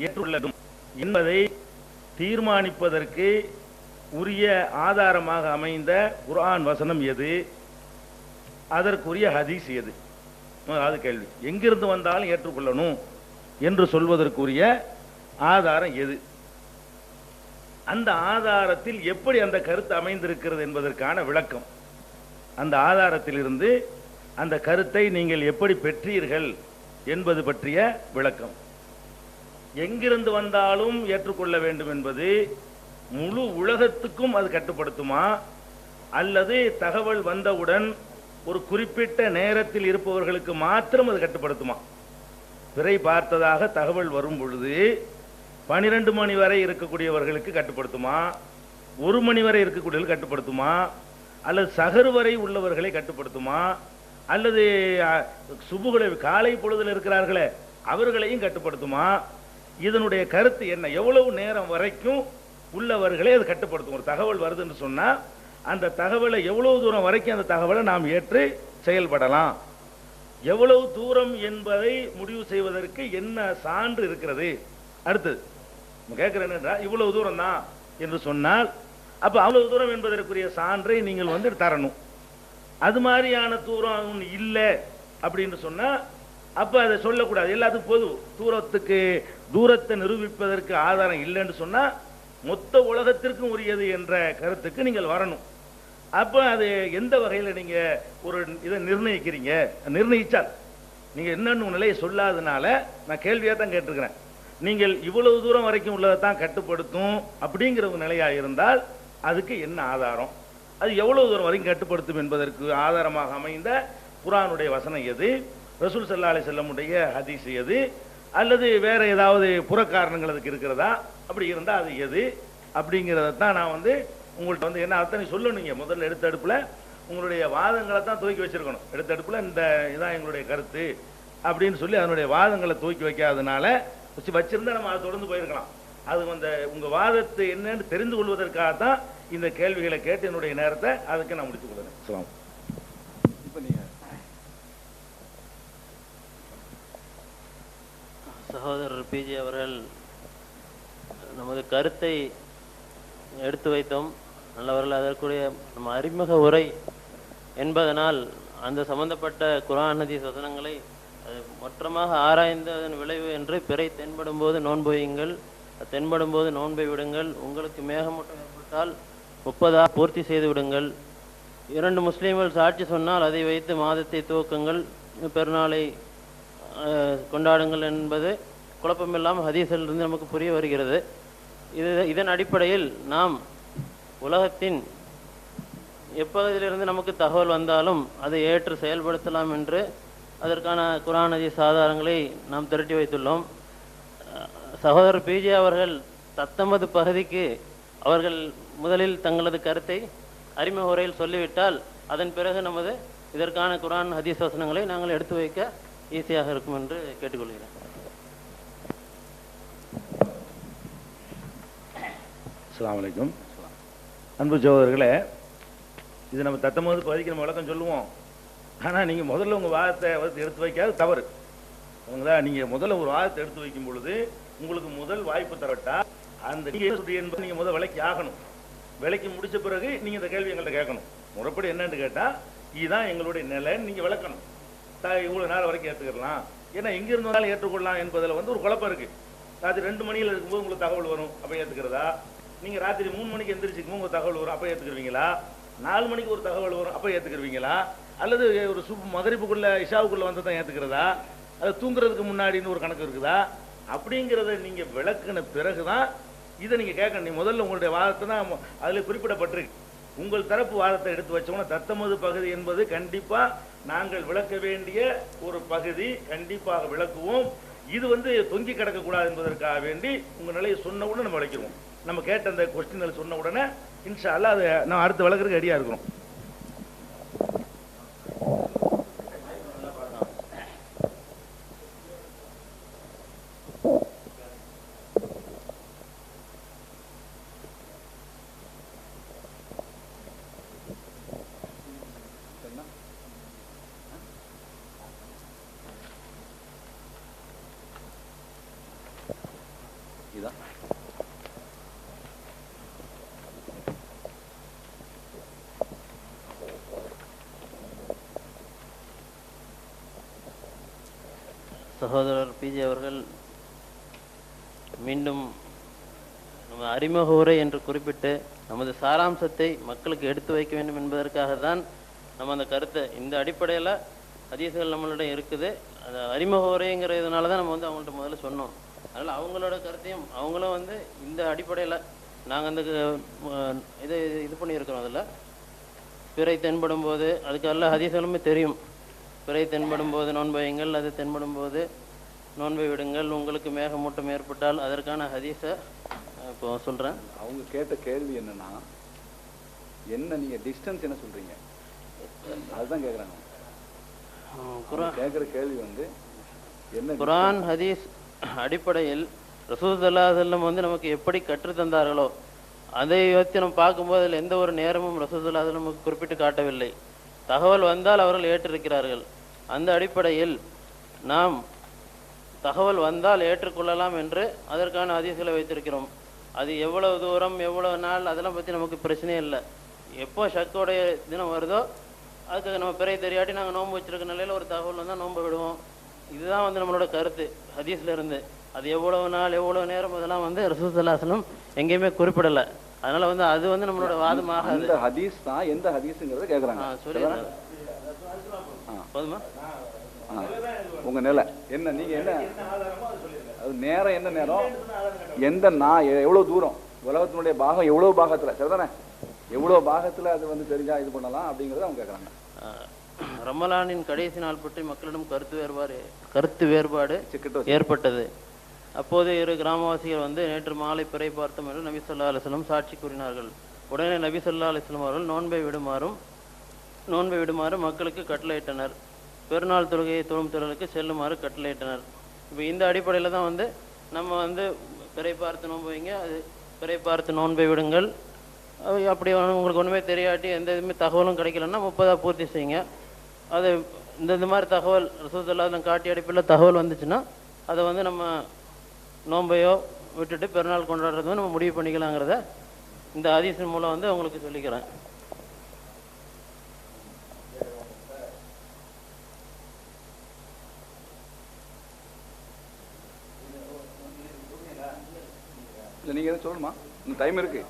ஏற்றுள்ளதும் என்பதை தீர்மானிப்பதற்கு உரிய ஆதாரமாக அமைந்த குர்ஆன் வசனம் எது, அதற்குரிய ஹதீஸ் எது? அது கேள்வி. எங்கிருந்து வந்தாலும் ஏற்றுக்கொள்ளணும் என்று சொல்வதற்குரிய ஆதாரம் எது? அந்த ஆதாரத்தில் எப்படி அந்த கருத்து அமைந்திருக்கிறது என்பதற்கான விளக்கம். அந்த ஆதாரத்திலிருந்து அந்த கருத்தை நீங்கள் எப்படி பெற்றீர்கள் என்பது பற்றிய விளக்கம். எங்கிருந்து வந்தாலும் ஏற்றுக்கொள்ள வேண்டும் என்பது முழு உலகத்துக்கும் அது கட்டுப்படுத்துமா, அல்லது தகவல் வந்தவுடன் ஒரு குறிப்பிட்ட நேரத்தில் இருப்பவர்களுக்கு மாத்திரம் அது கட்டுப்படுத்துமா? பிறை பார்த்ததாக தகவல் வரும் பொழுது 12 மணி வரை இருக்கக்கூடியவர்களுக்கு கட்டுப்படுத்துமா, 1 மணி வரை இருக்கக்கூடியவர்கள் கட்டுப்படுத்துமா, அல்லது சஹர் வரை உள்ளவர்களை கட்டுப்படுத்துமா, அல்லது சுபுகளை காலை பொழுதில் இருக்கிறார்களே அவர்களையும் கட்டுப்படுத்துமா? இதனுடைய கருத்து என்ன? எவ்வளவு நேரம் வரைக்கும் உள்ளவர்களை அது கட்டுப்படுத்தும்? ஒரு தகவல் வருது என்று சொன்னா அந்த தகவலை எவ்வளவு தூரம் வரைக்கும் அந்த தகவலை நாம் ஏற்று செயல்படலாம், எவ்வளவு தூரம் என்பதை முடிவு செய்வதற்கு என்ன சான்று இருக்கிறது? அடுத்தது கேட்கிறேன், இவ்வளவு தூரம் தான் என்று சொன்னால் அப்ப அவ்வளவு தூரம் என்பதற்குரிய சான்றை நீங்கள் தரணும். அது மாதிரியான தூரம் இல்லை அப்படின்னு சொன்னா அப்ப அதை சொல்லக்கூடாது. எல்லாத்துக்கும் பொது தூரத்தை நிரூபிப்பதற்கு ஆதாரம் இல்லைன்னு சொன்னா மொத்த உலகத்திற்கும் உரியது என்ற கருத்துக்கு நீங்கள் வரணும். அப்ப அது எந்த வகையில் நீங்க ஒரு இதை நிர்ணயிக்கிறீங்க? நிர்ணயிச்சால் நீங்க என்னன்னு நிலையை சொல்லாதனால நான் கேள்வியா தான் கேட்டிருக்கிறேன். நீங்கள் இவ்வளவு தூரம் வரைக்கும் உள்ளதைத்தான் கட்டுப்படுத்தும் அப்படிங்கிற ஒரு நிலையாக இருந்தால் அதுக்கு என்ன ஆதாரம், அது எவ்வளவு தூரம் வரைக்கும் கட்டுப்படுத்தும் என்பதற்கு ஆதாரமாக அமைந்த குர்ஆனுடைய வசனம் எது, ரசூல் ஸல்லல்லாஹு அலைஹி வஸல்லமுடைய ஹதீஸ் எது, அல்லது வேற ஏதாவது புறக்காரணங்கள் அதுக்கு இருக்கிறதா, அப்படி இருந்தால் அது எது அப்படிங்கிறதான் நான் உங்கள்கிட்ட என்ன அர்த்தம் சொல்லணுங்க. முதல்ல எடுத்த அடுப்புல உங்களுடைய வாதங்களை தான் தூக்கி வச்சிருக்கணும். எடுத்த அடுப்புல இந்த இதான் எங்களுடைய கருத்து அப்படின்னு சொல்லி அதனுடைய வாதங்களை தூக்கி வைக்காதனால வச்சிருந்தா நம்ம அதை தொடர்ந்து போயிருக்கலாம். அது உங்க வாதத்தை என்னன்னு தெரிந்து கொள்வதற்காக தான் இந்த கேள்விகளை கேட்டு என்னுடைய நேரத்தை அதுக்கு நான் முடித்துக் கொள்றேன். சகோதரர் பிஜே அவர்கள் நமது கருத்தை எடுத்து வைத்தோம். நல்லவர்கள் அதற்குரிய நம்ம அறிமுக உரை என்பதனால் அந்த சம்பந்தப்பட்ட குர்ஆன் ஹதீஸ் வசனங்களை மொற்றமாக ஆராய்ந்து அதன் விளைவு என்று பிறை தென்படும் போது நோன்பு வையுங்கள், தென்படும் போது நோன்பை விடுங்கள், உங்களுக்கு மேகமூட்டம் ஏற்பட்டால் 30 பூர்த்தி செய்து விடுங்கள், 2 முஸ்லீம்கள் சாட்சி சொன்னால் அதை வைத்து மாதத்தை துவக்குங்கள், பெருநாளை கொண்டாடுங்கள் என்பது குழப்பமில்லாமல் ஹதீஸிலிருந்து நமக்கு புரிய வருகிறது. இதன் அடிப்படையில் நாம் உலகத்தின் எப்பகுதியிலிருந்து நமக்கு தகவல் வந்தாலும் அதை ஏற்று செயல்படுத்தலாம் என்று அதற்கான குர்ஆன் ஹதீஸ் ஆதாரங்களை நாம் திரட்டி வைத்துள்ளோம். சகோதரர் பிஜே அவர்கள் தத்தமது பகுதிக்கு அவர்கள் முதலில் தங்களது கருத்தை அறிமுக உரையில் சொல்லிவிட்டால் அதன் பிறகு நமது இதற்கான குர்ஆன் ஹதீஸ் வசனங்களை நாங்கள் எடுத்து வைக்க ஈஸியாக இருக்கும் என்று கேட்டுக்கொள்கிறேன். அஸ்ஸலாமு அலைக்கும். அன்பு சகோதரர்களே, இது நம்ம தத்தமது பகுதிக்கு நம்ம விளக்கம் சொல்லுவோம். ஆனால் நீங்கள் முதல்ல உங்கள் வாதத்தை எடுத்து வைக்காது தவறு. நீங்கள் முதல்ல ஒரு வாதத்தை எடுத்து வைக்கும் பொழுது உங்களுக்கு முதல் வாய்ப்பு தரட்டா அந்த என்பது நீங்கள் முதல் விலைக்கு ஆகணும். விலைக்கு முடிச்ச பிறகு நீங்கள் இந்த கேள்வி எங்கள்கிட்ட கேட்கணும். முறைப்படி என்னன்னு கேட்டால் இதுதான் எங்களுடைய நிலைன்னு நீங்கள் விளக்கணும். இவ்வளோ நேரம் வரைக்கும் ஏற்றுக்கலாம், ஏன்னா எங்கே இருந்தாலும் ஏற்றுக்கொள்ளலாம் என்பதில் ஒரு குழப்பம் இருக்குது. ராத்திரி 2 மணியில் இருக்கும்போது உங்களுக்கு தகவல் வரும், அப்போ ஏற்றுக்கிறதா? நீங்கள் ராத்திரி 3 மணிக்கு எந்திரிச்சிக்கும் உங்களுக்கு தகவல் வரும், அப்போ ஏற்றுக்குருவீங்களா? 4 மணிக்கு ஒரு தகவல் வரும், அப்போ ஏற்றுக்குருவீங்களா? அல்லது ஒரு மகரிப்புக்குள்ள இஷாவுக்குள்ள வந்து தான் ஏற்றுக்கிறதா? அது தூங்குறதுக்கு முன்னாடின்னு ஒரு கணக்கு இருக்குதா? அப்படிங்கிறத நீங்கள் விளக்குன பிறகுதான் இதை நீங்கள் கேட்கணும். நீ முதல்ல உங்களுடைய வாதத்தை தான் அதில் குறிப்பிடப்பட்டிருக்கு. உங்கள் தரப்பு வாதத்தை எடுத்து வச்சோம்னா தத்தமது பகுதி என்பது கண்டிப்பாக நாங்கள் விளக்க வேண்டிய ஒரு பகுதி, கண்டிப்பாக விளக்குவோம். இது தொங்கி கிடக்கக்கூடாது என்பதற்காக வேண்டி உங்கள் நிலையை சொன்ன உடனே நம்ம விளக்கிடுவோம். நம்ம கேட்ட அந்த கொஸ்டின்கள் சொன்ன உடனே இன்ஷா அல்லாஹ் அதை நான் அடுத்து விளக்குறதுக்கு ரெடியாக இருக்கிறோம். சகோதரர் பிஜே அவர்கள் மீண்டும் நம்ம அறிமுக உரை என்று குறிப்பிட்டு நமது சாராம்சத்தை மக்களுக்கு எடுத்து வைக்க வேண்டும் என்பதற்காக தான் நம்ம அந்த கருத்தை இந்த அடிப்படையில் ஹதீஸ்கள் நம்மளிடம் இருக்குது. அந்த அறிமுக உரைங்கிறதுனால தான் நம்ம அவங்கள்ட்ட முதல்ல சொன்னோம். அதனால் அவங்களோட கருத்தையும் அவங்களும் இந்த அடிப்படையில் நாங்கள் அந்த இது பண்ணியிருக்கிறோம். அதில் பிறை தென்படும் போது அதுக்கு எல்லா ஹதீஸ்களுமே தெரியும். பிறை தென்படும் போது நோன்பு வையுங்கள், அது தென்படும் போது நோன்பை விடுங்கள், உங்களுக்கு மேகமூட்டம் ஏற்பட்டால் அதற்கான ஹதீஸை இப்போ சொல்கிறேன். அவங்க கேட்ட கேள்வி என்னன்னா, என்ன நீங்கள் டிஸ்டன்ஸ் என்ன சொல்கிறீங்க அதுதான் கேட்குறாங்க. கேட்குற கேள்வி என்ன குர்ஆன் ஹதீஸ் அடிப்படையில் ரசூல் ஸல்லல்லாஹு அலைஹி வஸல்லம் நமக்கு எப்படி கற்றுத்தந்தார்களோ அதை வச்சு நம்ம பார்க்கும்போது அதில் எந்த ஒரு நேரமும் ரசூல் ஸல்லல்லாஹு அலைஹி வஸல்லம் நமக்கு குறிப்பிட்டு காட்டவில்லை. தகவல் வந்தால் அவர்கள் ஏற்றிருக்கிறார்கள். அந்த அடிப்படையில் நாம் தகவல் வந்தால் ஏற்றுக்கொள்ளலாம் என்று அதற்கான ஹதீஸ்களை வைத்திருக்கிறோம். அது எவ்வளவு தூரம் எவ்வளவு நாள் அதெல்லாம் பற்றி நமக்கு பிரச்சனையே இல்லை. எப்போ ஷக்கோடைய தினம் வருதோ அதுக்கு நம்ம பிறை தெரியாட்டி நாங்கள் நோன்பு வச்சிருக்க நிலையில் ஒரு தகவல் வந்தால் நோன்பு விடுவோம். இதுதான் நம்மளோட கருத்து ஹதீஸ்ல இருந்து. அது எவ்வளவு நாள் எவ்வளவு நேரம் அதெல்லாம் ரசூல் ஸல்லல்லாஹு அலைஹி வஸல்லம் எங்கேயுமே குறிப்பிடலை. அதனால அது நம்மளோட வாதமாக அந்த ஹதீஸ் தான் எந்த ஹதீஸ்ங்கிறத கேட்குறாங்க. சொல்லிடுறேன் போதுமா? உங்க நிலை என்ன, நீங்க என்ன அது நேரம் என்ன நேரம், எந்த நான் எவ்வளவு தூரம், உலகத்தினுடைய பாகம் எவ்வளவு பாகத்துல, சரிதானே, எவ்வளவு பாகத்துல அது வந்து தெரிஞ்சா இது பண்ணலாம் அப்படிங்கறத அவங்க கேட்கறாங்க. ரமலானின் கடைசி நாள் பற்றி மக்களிடம் கருத்து வேறுபாடு ஏற்பட்டது. அப்போது இரு கிராமவாசிகள் வந்து நேற்று மாலை பிறை பார்த்தோம் என்று நபி ஸல்லல்லாஹு அலைஹி வஸல்லம் சாட்சி கூறினார்கள். உடனே நபி ஸல்லல்லாஹு அலைஹி வஸல்லம் அவர்கள் நோன்பை விடுமாறு மக்களுக்கு கட்டளையிட்டனர். பெருநாள் தொழுகையை தொழும் செல்லுமாறு கட்டளையிட்டனர். இப்போ இந்த அடிப்படையில் தான் வந்து நம்ம வந்து பிறை பார்த்து நோன்பு வைங்க, அது பிறை பார்த்து நோன்பை விடுங்கள். அப்படி உங்களுக்கு ஒன்றுமே தெரியாட்டி எந்த இதுவுமே தகவலும் கிடைக்கலன்னா 30 பூர்த்தி செய்யுங்க. அது இந்த மாதிரி தகவல் ரசூலுல்லாஹி ஸல்லல்லாஹு அலைஹி வஸல்லம் காட்டி அடிப்படையில் தகவல் வந்துச்சுன்னா அதை வந்து நம்ம நோன்பையோ விட்டுட்டு பெருநாள் கொண்டாடுறது நம்ம முடிவு பண்ணிக்கலாங்கிறத இந்த ஹதீஸின் மூலம் வந்து அவங்களுக்கு சொல்லிக்கிறேன். இல்லை நீங்கள் எதுவும் சொல்லணுமா? இன்னும் டைம் இருக்கு,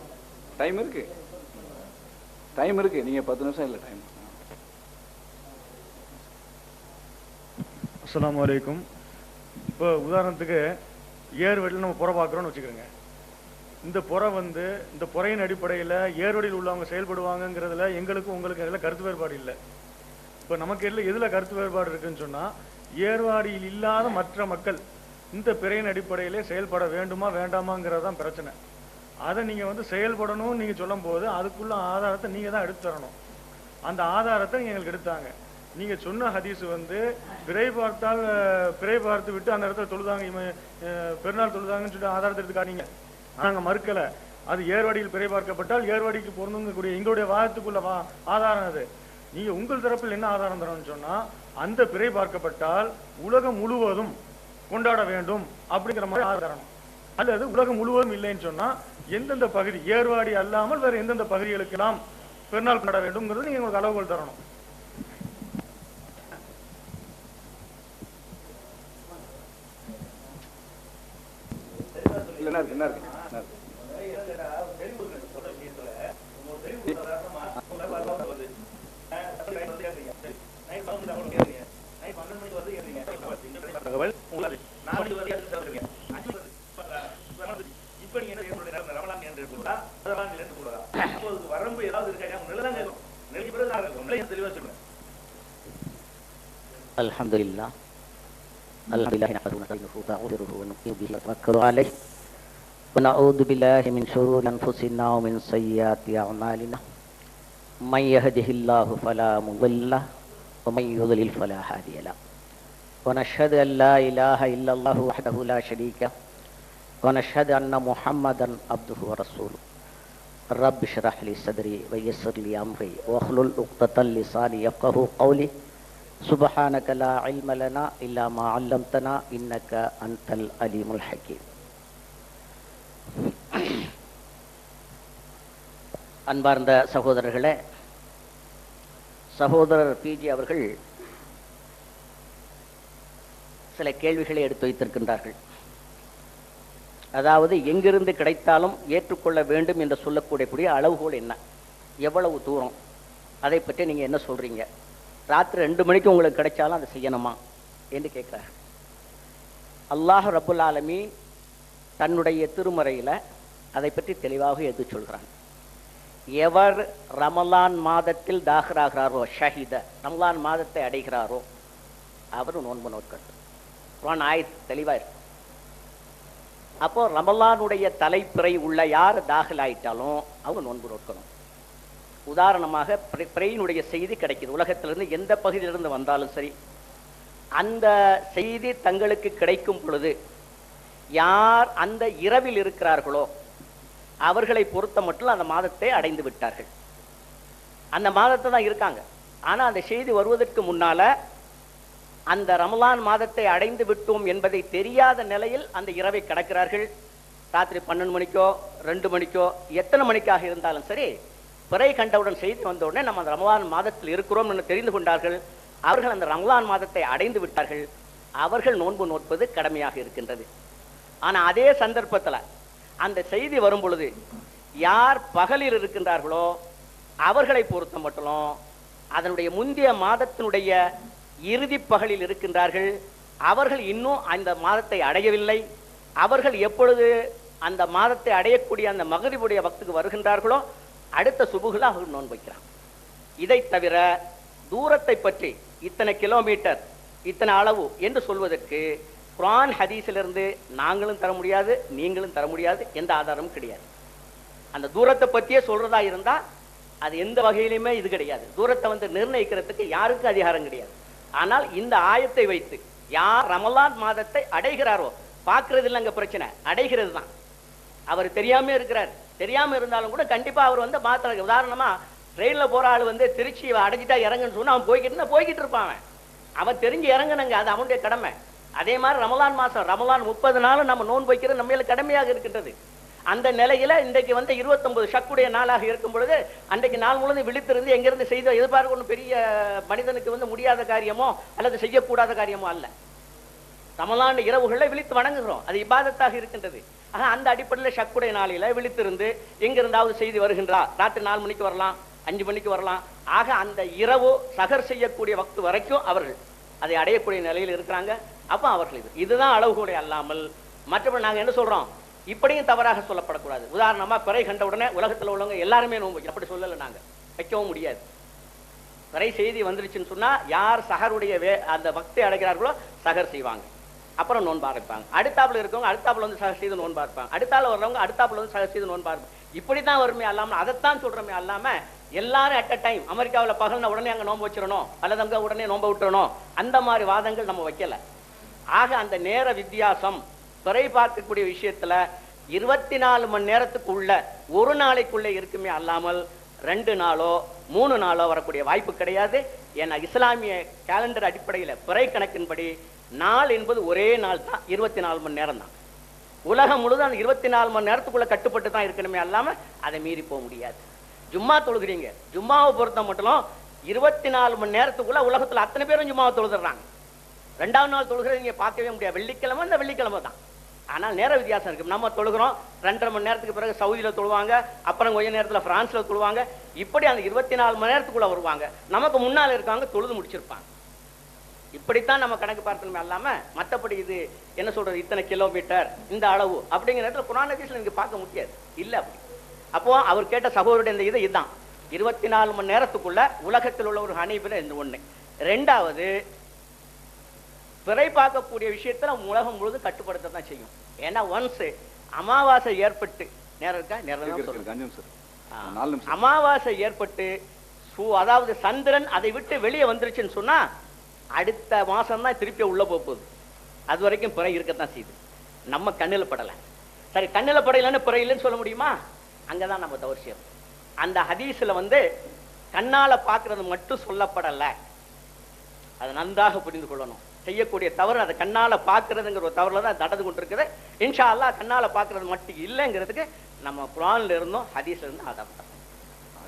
நீங்கள் 10 நிமிஷம் இல்லை டைம். அஸ்ஸலாமு அலைக்கும். இப்போ உதாரணத்துக்கு ஏர்வடியில் நம்ம புற பார்க்குறோன்னு வச்சுக்கிறோங்க. இந்த புற வந்து இந்த புறையின் அடிப்படையில் ஏர்வடியில் உள்ளவங்க செயல்படுவாங்கங்கிறதுல எங்களுக்கும் உங்களுக்கு இதில் கருத்து வேறுபாடு இல்லை. இப்போ நமக்கு எதில் கருத்து வேறுபாடு இருக்குன்னு சொன்னால், ஏர்வாடியில் இல்லாத மற்ற மக்கள் இந்த பிறையின் அடிப்படையிலே செயல்பட வேண்டுமா வேண்டாமாங்கிறது தான் பிரச்சனை. அதை நீங்கள் வந்து செயல்படணும்னு நீங்கள் சொல்லும் போது அதுக்குள்ள ஆதாரத்தை நீங்கள் தான் எடுத்து தரணும். அந்த ஆதாரத்தை நீங்கள் எங்களுக்கு எடுத்தாங்க. நீங்கள் சொன்ன ஹதீஸ் வந்து பிறை பார்த்து விட்டு அந்த இடத்துல தொழுதாங்க, பெருநாள் தொழுதாங்கன்னு சொல்லிட்டு ஆதாரத்தை எடுத்து காட்டிங்க. நாங்கள் மறுக்கலை. அது ஏர்வாடியில் பிறை பார்க்கப்பட்டால் ஏர்வாடிக்கு பொருந்துங்கக்கூடிய எங்களுடைய வாதத்துக்குள்ள ஆதாரம் அது. நீங்கள் உங்கள் தரப்பில் என்ன ஆதாரம் தரணும்னு சொன்னால், அந்த பிறை பார்க்கப்பட்டால் உலகம் முழுவதும் கொண்டாட வேண்டும் அப்படிங்கிற மாதிரி ஆதாரம். அல்லது உலகம் முழுவதும் இல்லைன்னு சொன்னா எந்தெந்த பகுதி, ஏர்வாடி அல்லாமல் வேற எந்தெந்த பகுதிகளுக்கு எல்லாம் பெருநாள் கொண்டாட வேண்டும்ங்கிறது நீங்க உங்களுக்கு அளவுகள் தரணும். Alhamdulillah nahmaduhu wa nasta'inuhu wa nu'minu bihi wa natawakkelu alayhi wa na'udzu billahi min shururi anfusina wa min sayyiati a'malina man yahdihillahu fala mudilla wa man yudlil fala hadiya lahu wa nashhadu an la ilaha illallah wahdahu la sharika wa nashhadu anna muhammadan abduhu wa rasuluhu rabbi shrah li sadri wa yassir li amri wa hlul 'uqdatan lisani yafqahu qawli சுபஹானக லா இல்ம லனா இல்லா மா அல்லம்தனா இன்னக அன்தல் அலீமுல் ஹக்கீம். அன்பார்ந்த சகோதரர்களே, சகோதரர் பிஜி அவர்கள் சில கேள்விகளை எடுத்து வைத்திருக்கின்றார்கள். அதாவது எங்கிருந்து கிடைத்தாலும் ஏற்றுக்கொள்ள வேண்டும் என்று சொல்லக்கூடிய அளவுகோல் என்ன, எவ்வளவு தூரம், அதை பற்றி நீங்கள் என்ன சொல்றீங்க? ராத்திரி 2 மணிக்கு உங்களுக்கு கிடைச்சாலும் அதை செய்யணுமா என்று கேட்கிறார். அல்லாஹ் ரப்புல் ஆலமீன் தன்னுடைய திருமறையில் அதை பற்றி தெளிவாக எடுத்து சொல்கிறான். எவர் ரமலான் மாதத்தில் தாகராகிறாரோ, ஷஹீத ரமலான் மாதத்தை அடைகிறாரோ அவர் நோன்பு நோக்கட்டும். குர்ஆன் ஆயத் தெளிவாக இருக்கு. அப்போ ரமலானுடைய தலைப்பிறை உள்ள யார் தாகல் ஆயிட்டாலும் அவங்க நோன்பு நோக்கணும். உதாரணமாக பிறையினுடைய செய்தி கிடைக்குது, உலகத்திலிருந்து எந்த பகுதியிலிருந்து வந்தாலும் சரி, அந்த செய்தி தங்களுக்கு கிடைக்கும் பொழுது யார் அந்த இரவில் இருக்கிறார்களோ அவர்களை பொறுத்த மட்டும் அந்த மாதத்தை அடைந்து விட்டார்கள். அந்த மாதத்தை தான் இருக்காங்க. ஆனால் அந்த செய்தி வருவதற்கு முன்னால அந்த ரமலான் மாதத்தை அடைந்து விட்டோம் என்பதை தெரியாத நிலையில் அந்த இரவை கடக்கிறார்கள். ராத்திரி 12 மணிக்கோ 2 மணிக்கோ எத்தனை மணிக்காக இருந்தாலும் சரி, பிறை கண்டவுடன் செய்தி வந்தவுடனே நம்ம அந்த ரமலான் மாதத்தில் இருக்கிறோம் என்று தெரிந்து கொண்டார்கள். அவர்கள் அந்த ரமலான் மாதத்தை அடைந்து விட்டார்கள். அவர்கள் நோன்பு நோற்பது கடமையாக இருக்கின்றது. ஆனால் அதே சந்தர்ப்பத்தில் அந்த செய்தி வரும் பொழுது யார் பகலில் இருக்கின்றார்களோ அவர்களை பொறுத்த மட்டும் அதனுடைய முந்தைய மாதத்தினுடைய இறுதி பகலில் இருக்கின்றார்கள். அவர்கள் இன்னும் அந்த மாதத்தை அடையவில்லை. அவர்கள் எப்பொழுது அந்த மாதத்தை அடையக்கூடிய அந்த மகரிபுடைய வக்துக்கு வருகின்றார்களோ அடுத்த சுபுகுல அவர்கள் நோன்பு வைக்கிறாங்க. இதை தவிர தூரத்தை பற்றி இத்தனை கிலோமீட்டர் இத்தனை அளவு என்று சொல்வதற்கு குர்ஆன் ஹதீஸிலிருந்து நாங்களும் தர முடியாது, நீங்களும் தர முடியாது, எந்த ஆதாரமும் கிடையாது. அந்த தூரத்தை பற்றியே சொல்றதா இருந்தா அது எந்த வகையிலுமே இது கிடையாது. தூரத்தை நிர்ணயிக்கிறதுக்கு யாருக்கும் அதிகாரம் கிடையாது. ஆனால் இந்த ஆயத்தை வைத்து யார் ரமலான் மாதத்தை அடைகிறாரோ, பார்க்கறது இல்லைங்க பிரச்சனை, அடைகிறது தான். அவர் தெரியாம இருக்கிறார், தெரியாம இருந்தாலும் கூட கண்டிப்பா அவர் மாத்திர. உதாரணமா ட்ரெயின்ல போற ஆள் திருச்சி அடைஞ்சிட்டா இறங்குன்னு சொன்னா அவன் போய்கிட்டு இருப்பான். அவன் தெரிஞ்சு இறங்கணுங்க, அது அவனுடைய கடமை. அதே மாதிரி ரமலான் மாசம், ரமலான் 30 நாளும் நம்ம நோன்பு வைக்கிறது நம்ம மேல கடமையாக இருக்கின்றது. அந்த நிலையில இன்றைக்கு 29 ஷக்குடைய நாளாக இருக்கும் பொழுது அன்றைக்கு நாள் முழுவதும் விழித்திருந்து எங்கிருந்து செய்த எதிர்பார்க்க ஒன்றும் பெரிய மனிதனுக்கு முடியாத காரியமோ அல்லது செய்யக்கூடாத காரியமோ அல்ல. ரமலான் இரவுகளை விழித்து வணங்குகிறோம், அது இபாதத்தாக இருக்கின்றது. ஆனா அந்த அடிப்படையில் ஷக்குடைய நாளில விழித்திருந்து எங்கிருந்தாவது செய்தி வருகின்றா, ராத்திரி 4 மணிக்கு வரலாம், 5 மணிக்கு வரலாம். ஆக அந்த இரவு சகர் செய்யக்கூடிய வக்து வரைக்கும் அவர்கள் அதை அடையக்கூடிய நிலையில் இருக்கிறாங்க. அப்ப அவர்கள் இதுதான் அளவுகோலை அல்லாமல் மற்றபடி நாங்க என்ன சொல்றோம், இப்படியும் தவறாக சொல்லப்படக்கூடாது. உதாரணமா பிறை கண்ட உடனே உலகத்தில் உள்ளவங்க எல்லாருமே நோன்பு வைக்கணும், அப்படி சொல்லலை, நாங்க வைக்கவும் முடியாது. பிறை செய்தி வந்துருச்சுன்னு சொன்னா யார் சகருடைய அந்த பக்தி அடைகிறார்களோ சகர் செய்வாங்க, அப்புறம் நோன்பா இருப்பாங்க. அடுத்தாப்புல இருக்கவங்க அடுத்தாப்புல சகர் செய்து நோன்பா இருப்பாங்க, அடுத்தால வர்றவங்க அடுத்தாப்புல சகர் செய்து நோன்பா இருப்பாங்க. இப்படித்தான் வருமே அல்லாம அதைத்தான் சொல்றமே அல்லாம எல்லாரும் அட் அ டைம் அமெரிக்காவில் பகல்னா உடனே அங்க நோன்பு வச்சிடணும் அல்லது அங்க உடனே நோன்பு விட்டுறணும், அந்த மாதிரி வாதங்கள் நம்ம வைக்கல. ஆக அந்த நேர வித்தியாசம் பிறை பார்க்கக்கூடிய விஷயத்துல 24 மணி நேரத்துக்குள்ள ஒரு நாளைக்குள்ள இருக்குமே அல்லாமல் 2 நாளோ 3 நாளோ வரக்கூடிய வாய்ப்பு கிடையாது. ஏன்னா இஸ்லாமிய கேலண்டர் அடிப்படையில் பிறை கணக்கின்படி நாள் என்பது ஒரே நாள் தான், 24 மணி நேரம் தான். உலகம் முழுதும் அந்த 24 மணி நேரத்துக்குள்ள கட்டுப்பட்டு தான் இருக்கணுமே அல்லாம அதை மீறி போக முடியாது. ஜும்மா தொழுகிறீங்க, ஜும்மாவை பொறுத்த மட்டும் 24 மணி நேரத்துக்குள்ள உலகத்துல அத்தனை பேரும் ஜும்மாவை தொழுதுறாங்க. 2வது நாள் தொழுகிறது நீங்க பார்க்கவே முடியாது, வெள்ளிக்கிழமை இந்த வெள்ளிக்கிழமை தான். ஆனால் நேர வித்தியாசம் இருக்கு. நம்ம தொழுகிறோம் 2.5 மணி நேரத்துக்கு பிறகு சவுதியில தொழுவாங்க, அப்புறம் கொஞ்ச நேரத்தில் பிரான்ஸ்ல தொழுவாங்க. இப்படி அந்த 24 மணி நேரத்துக்குள்ள வருவாங்க, நமக்கு முன்னால் இருக்காங்க தொழுது முடிச்சிருப்பாங்க. இப்படித்தான் நம்ம கணக்கு பார்க்கணுமே அல்லாம மற்றபடி இது என்ன சொல்றது இத்தனை கிலோமீட்டர் இந்த அளவு அப்படிங்கிற இடத்துல குர்ஆன் ஹதீஸ்ல நீங்க பார்க்க முடியாது, இல்ல. அப்படி அப்போ அவர் கேட்ட சகோதரருடைய இந்த இதுதான் 24 மணி நேரத்துக்குள்ள உலகத்தில் உள்ள ஒரு ஹனீபில இந்த ஒண்ணு. 2வது பிறை பார்க்கக்கூடிய விஷயத்துல உலகம் முழுது கட்டுப்படுத்த தான் செய்யும். ஏன்னா ஒன்ஸ் அமாவாசை ஏற்பட்டு நேரம் இருக்கா, அமாவாசை ஏற்பட்டு அதாவது சந்திரன் அதை விட்டு வெளியே வந்துருச்சுன்னு சொன்னா அடுத்த மாசம் தான் திருப்பி உள்ள போகுது. அது வரைக்கும் பிறை இருக்கத்தான் செய்யுது, நம்ம கண்ணில் படலை. சரி, கண்ணில் படையிலன்னு பிறை இல்லைன்னு சொல்ல முடியுமா? அங்கதான் நம்ம தவறு. அந்த ஹதீஸ்ல கண்ணால பாக்குறது மட்டும் சொல்லப்படல, அதை நன்றாக புரிந்து கொள்ளணும். செய்யக்கூடிய தவறு அதை கண்ணால பாக்குறதுங்கிற ஒரு தவறுல தான் நடந்து கொண்டிருக்குது. இன்ஷா அல்லாஹ் கண்ணால பாக்குறது மட்டும் இல்லைங்கிறதுக்கு நம்ம குர்ஆன்ல இருந்தும் ஹதீஸ்ல இருந்தும் ஆதாரம்.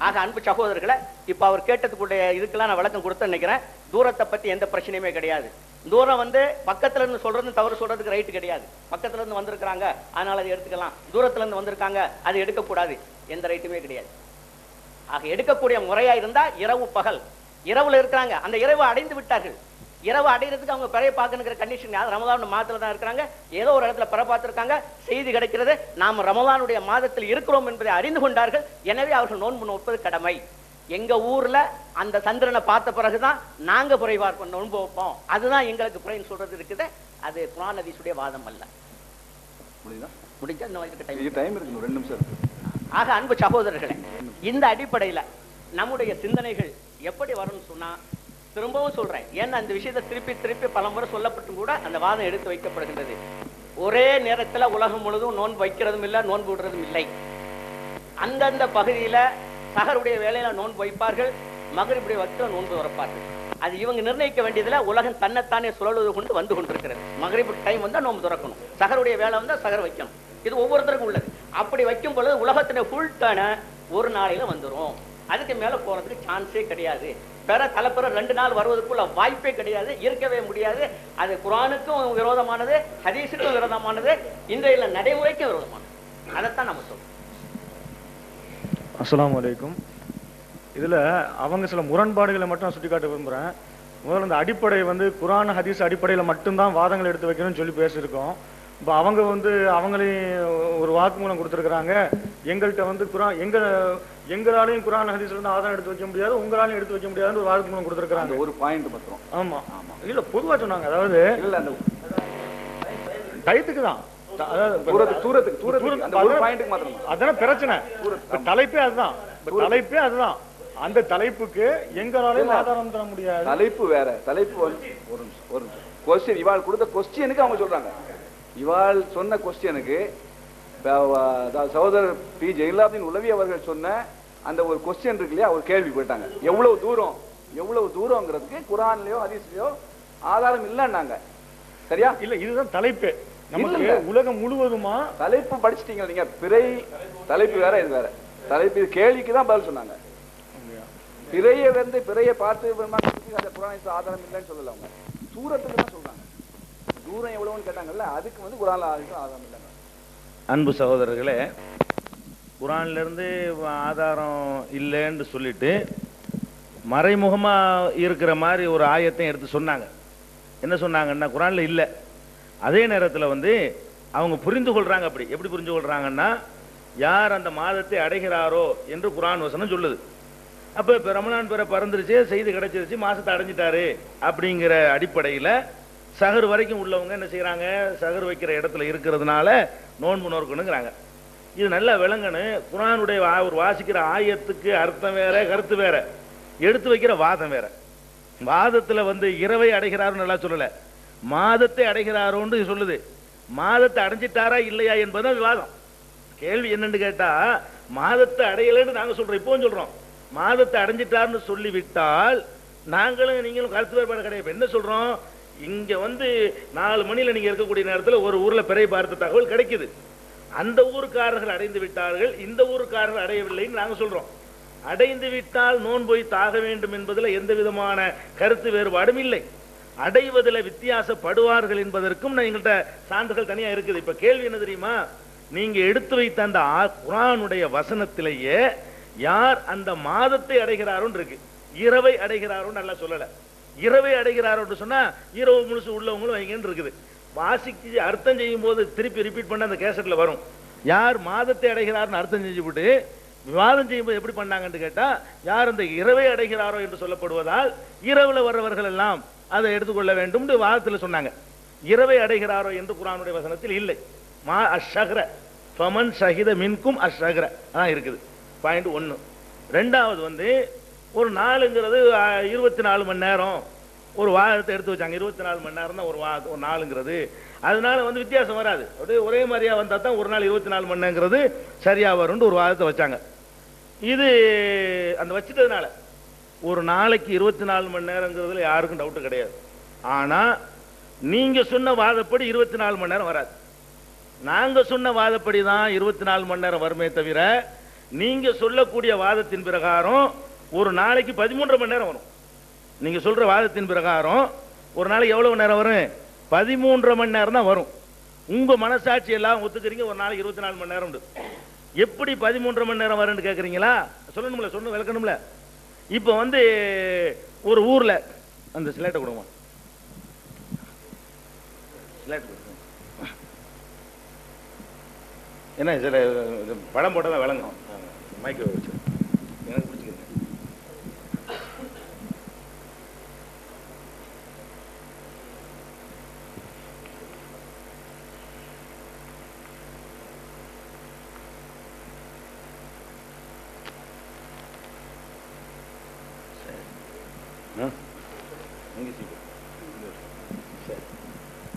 ஆக அன்பு சகோதரர்களை, இப்ப அவர் கேட்டதுக்குடைய இதுக்கெல்லாம் நான் விளக்கம் கொடுத்து நினைக்கிறேன். தூரத்தை பத்தி எந்த பிரச்சனையுமே கிடையாது. தூரம் பக்கத்துல இருந்து சொல்றது தவறு சொல்றதுக்கு ரைட்டு கிடையாது. பக்கத்துல இருந்து வந்திருக்காங்க அதனால அதை எடுத்துக்கலாம், தூரத்துல இருந்து வந்திருக்காங்க அதை எடுக்கக்கூடாது, எந்த ரைட்டுமே கிடையாது. ஆக எடுக்கக்கூடிய முறையா இருந்தா இரவு பகல், இரவுல இருக்கிறாங்க, அந்த இரவு அடைந்து விட்டார்கள். இரவு அடைகிறதுக்கு அவங்க பிறைய பார்க்கணுங்கிற கண்டிஷன் ரமலான் மாதத்துல தான் இருக்கிறாங்க. ஏதோ ஒரு இடத்துல பிற பார்த்திருக்காங்க, செய்தி கிடைக்கிறது, நாம் ரமலானுடைய மாதத்தில் இருக்கிறோம் என்பதை அறிந்து கொண்டார்கள். எனவே அவர்கள் நோன்பு நோற்பது கடமை. எங்க ஊர்ல அந்த சந்திரனை பார்த்த பிறகுதான் நாங்க பிறை பார்ப்போம், நோன்பு வைப்போம், அதுதான் எங்களுக்கு பிறைன்னு சொல்றது இருக்குது. அது குர்ஆன் ஹதீஸுடைய வாதம் அல்ல. முடிஞ்சா டைம் இருக்கு, 2 நிமிஷம் இருக்கு. ஆக அன்பு சகோதரர்களே, இந்த அடிப்படையில நம்முடைய சிந்தனைகள் எப்படி வரும்னு சொன்னா, திரும்பவும் சொல்றேன், ஏன்னா அந்த விஷயத்தை திருப்பி திருப்பி பல முறை சொல்லப்பட்டும் கூட அந்த வாதம் எடுத்து வைக்கப்படுகின்றது. ஒரே நேரத்துல உலகம் முழுதும் நோன்பு வைக்கிறதும் இல்லை, நோன்பு விடுறதும் இல்லை. அந்தந்த பகுதியில சஹருடைய வேலையில நோன்பு வைப்பார்கள், மகரிபுடைய வக்தில நோன்பு வரப்பார்கள். அது இவங்க நிர்ணயிக்க வேண்டியதுல உலகம் தன்னைத்தானே சுழல்வது கொண்டு வந்து கொண்டிருக்கிறது. மகரிபு டைம் வந்தா நோன்பு திறக்கணும், சஹருடைய வேலை வந்தா சஹர் வைக்கணும். இது ஒவ்வொருத்தருக்கும் உள்ளது. அப்படி வைக்கும் பொழுது உலகத்தின ஃபுல் டர்ன ஒரு நாளையில வந்துடும். அதுக்கு மேல போறதுக்கு சான்ஸே கிடையாது. தலைப்புற 2 நாள் வருவதற்குள்ள வாய்ப்பே கிடையாது, இருக்கவே முடியாது. அது குர்ஆனுக்கும் விரோதமானது, ஹதீஸுக்கும் விரோதமானது, இன்றைய நடைமுறைக்கும் விரோதமானது. அதைத்தான் நம்ம சொல்றோம். அஸ்ஸலாமு அலைக்கும். இதுல அவங்க சில முரண்பாடுகளை மட்டும் நான் சுட்டிக்காட்ட விரும்புறேன். முதல்ல இந்த அடிப்படை குர்ஆன் ஹதீஸ் அடிப்படையில மட்டும்தான் வாதங்கள் எடுத்து வைக்கணும்னு சொல்லி பேசியிருக்கோம். இப்போ அவங்க வந்து அவங்களே ஒரு வாக்குமூலம் கொடுத்துருக்குறாங்க. எங்கள்கிட்ட வந்து எங்களாலையும் குர்ஆன் ஹதீஸ்ல இருந்து ஆதாரம் எடுத்து வைக்க முடியாது, உங்களாலையும் எடுத்து வைக்க முடியாதுன்னு ஒரு வாக்குமூலம் கொடுத்துருக்காங்க. ஒரு பாயிண்ட் மாத்திரம். ஆமா ஆமா இல்ல பொதுவா சொன்னாங்க. அதாவது இல்ல அந்த டயத்துக்கு தான், அதான பிரச்சனை. தலைப்பே அதுதான், தலைப்பே அதுதான். அந்த தலைப்புக்கு எங்களாலையும் ஆதாரம் தர முடியாது. தலைப்பு வேற. தலைப்பு ஒரு கொஸ்டின், இவாள் கொடுத்த கொஸ்டினுக்கு அவங்க சொல்றாங்க. இவாள் சொன்ன கொஸ்டினுக்கு சகோதரர் பி. ஜெயலலிதாவின் உளவி அவர்கள் சொன்ன அந்த ஒரு கொஸ்டின் இருக்கு இல்லையா, ஒரு கேள்வி போயிட்டாங்க. எவ்வளவு தூரம்ங்கிறதுக்கு குர்ஆன்லயோ ஹதீஸ்லயோ ஆதாரம் இல்லைன்னாங்க. சரியா? இல்ல இதுதான் தலைப்பு. நமக்கு உலகம் முழுவதுமா தலைப்பு படிச்சிட்டீங்க நீங்க. பிறை தலைப்பு வேற, இது வேற. தலைப்பு கேள்விக்கு தான் பதில் சொன்னாங்க. பிறையை பார்த்து அந்த குர்ஆன் ஆதாரம் இல்லைன்னு சொல்லல. அவங்க தூரத்துக்கு தான் சொல்றாங்க. தூரம் எவ்வளவுன்னு கேட்டாங்கல்ல, அதுக்கு வந்து குர்ஆன்ல ஆதாரம் இல்லைங்க. அன்பு சகோதரர்களே, குர்ஆன்ல இருந்து ஆதாரம் இல்லைன்னு சொல்லிட்டு மறைமுகமா இருக்கிற மாதிரி ஒரு ஆயத்தை எடுத்து சொன்னாங்க. என்ன சொன்னாங்கன்னா, குர்ஆன்ல இல்லை. அதே நேரத்தில் வந்து அவங்க புரிந்து கொள்றாங்க. அப்படி எப்படி புரிந்து கொள்றாங்கன்னா, யார் அந்த மாதத்தை அடைகிறாரோ என்று குர்ஆன் வசனம் சொல்லுது. அப்போ இப்போ ரமலான் பிற பறந்துருச்சு, செய்தி கிடைச்சிருச்சு, மாசத்தை அடைஞ்சிட்டாரு அப்படிங்கிற அடிப்படையில் சஹர் வரைக்கும் உள்ளவங்க என்ன செய்யறாங்க, சஹர் வைக்கிற இடத்துல இருக்கிறதுனால நோன்பு நோக்கணுங்கிறாங்க. இது நல்லா விளங்கணும். குர்ஆனுடைய ஒரு வாசிக்கிற ஆயத்துக்கு அர்த்தம் வேற, கருத்து வேற, எடுத்து வைக்கிற வாதம் வேற. வாதத்தில் வந்து இரவை அடைகிறாருன்னு நல்லா சொல்லலை, மாதத்தை அடைகிறாரோன்னு சொல்லுது. மாதத்தை அடைஞ்சிட்டாரா இல்லையா என்பதுதான் விவாதம். கேள்வி என்னன்னு கேட்டா, மாதத்தை அடையலைன்னு நாங்க சொல்றோம், இப்பவும் சொல்றோம். மாதத்தை அடைஞ்சிட்டார்னு சொல்லிவிட்டால் நாங்களும் நீங்களும் கருத்து வேறுபாடு கிடையாது. என்ன சொல்றோம், இங்க வந்து 4 மணில நீங்க இருக்கக்கூடிய நேரத்தில் ஒரு ஊர்ல பிறை பார்த்த தகவல் கிடைக்குது. அந்த ஊருக்காரர்கள் அடைந்து விட்டார்கள், இந்த ஊருக்காரர்கள் அடையவில்லைன்னு நாங்க சொல்றோம். அடைந்து விட்டால் நோன்பு தாக வேண்டும் என்பதில் எந்த விதமான கருத்து வேறுபாடும் இல்லை. அடைவதில் வித்தியாசப்படுவார்கள் என்பதற்கும் எங்கள்கிட்ட சான்றுகள் தனியா இருக்குது. இப்ப கேள்வி என்ன தெரியுமா, நீங்க எடுத்து வைத்த அந்த குர்ஆனுடைய வசனத்திலேயே யார் அந்த மாதத்தை அடைகிறாரோன்னு இருக்கு, இரவை அடைகிறாரோன்னு நல்லா சொல்லல. இரவை அடைகிறாரோன்னு சொன்னா இரவு முழுசு உள்ளவங்களும் வைங்கன்னு இருக்குது. வாசிக்கு அர்த்தம் செய்யும் போது திருப்பி ரிப்பீட் பண்ண அந்த கேசட்ல வரும். யார் மாதத்தை அடைகிறார்னு அர்த்தம் செஞ்சு விட்டு விவாதம் செய்யும்போது எப்படி பண்ணாங்கன்னு கேட்டா, யார் அந்த இரவை அடைகிறாரோ என்று சொல்லப்படுவதால் இரவுல வர்றவர்கள் எல்லாம் அதை எடுத்துக்கொள்ள வேண்டும் வாதத்தில் சொன்னாங்க. இரவை அடைகிறாரோ என்று குர்ஆனுடைய வசனத்தில் இல்லை. மா அஷ்ஷஹ்ர ஃபமன் ஷஹித மின்கும் அஷ்ஷஹ்ர அதான் இருக்குது. பாயிண்ட் 1. ரெண்டாவது வந்து ஒரு நாளுங்கிறது 24 மணி நேரம் ஒரு வாதத்தை எடுத்து வச்சாங்க. 24 மணி நேரம் தான் ஒரு நாளுங்கிறது. அதனால வந்து வித்தியாசம் வராது, அப்படியே ஒரே மாதிரியா வந்தா தான் ஒரு நாள் 24 மணி நேரங்கிறது சரியா வரும்னு ஒரு வாதத்தை வச்சாங்க. இது அந்த வச்சுட்டதுனால ஒரு நாளைக்கு 24 மணி நேரங்கிறதுல யாருக்கும் டவுட் கிடையாது. ஆனா நீங்க சொன்ன வாதப்படி 24 மணி நேரம் வராது. நாங்க சொன்ன வாதப்படி தான் 24 மணி நேரம் வருமே தவிர, நீங்க சொல்லக்கூடிய வாதத்தின் பிரகாரம் ஒரு நாளைக்கு 13 மணி நேரம் வரும். நீங்க சொல்ற வாதத்தின் பிரகாரம் ஒரு நாளைக்கு எவ்வளவு நேரம் வரும், 13 மணி நேரம் தான் வரும். உங்க மனசாட்சி எல்லாம் ஒத்துக்கிறீங்க ஒரு நாளைக்கு 24 மணி நேரம். எப்படி 13 மணி நேரம் வரும்னு கேட்குறீங்களா? சொல்லணும்ல, சொன்ன விளக்கணும்ல. இப்போ வந்து ஒரு ஊர்ல அந்த ஸ்லேட்டை கொடுங்க, ஸ்லேட் கொடுங்க. என்ன சில படம் போட்டால் தான் விளங்கும். மைக்கை வச்சு எனக்கு பிடிச்சிக்கிறேன்.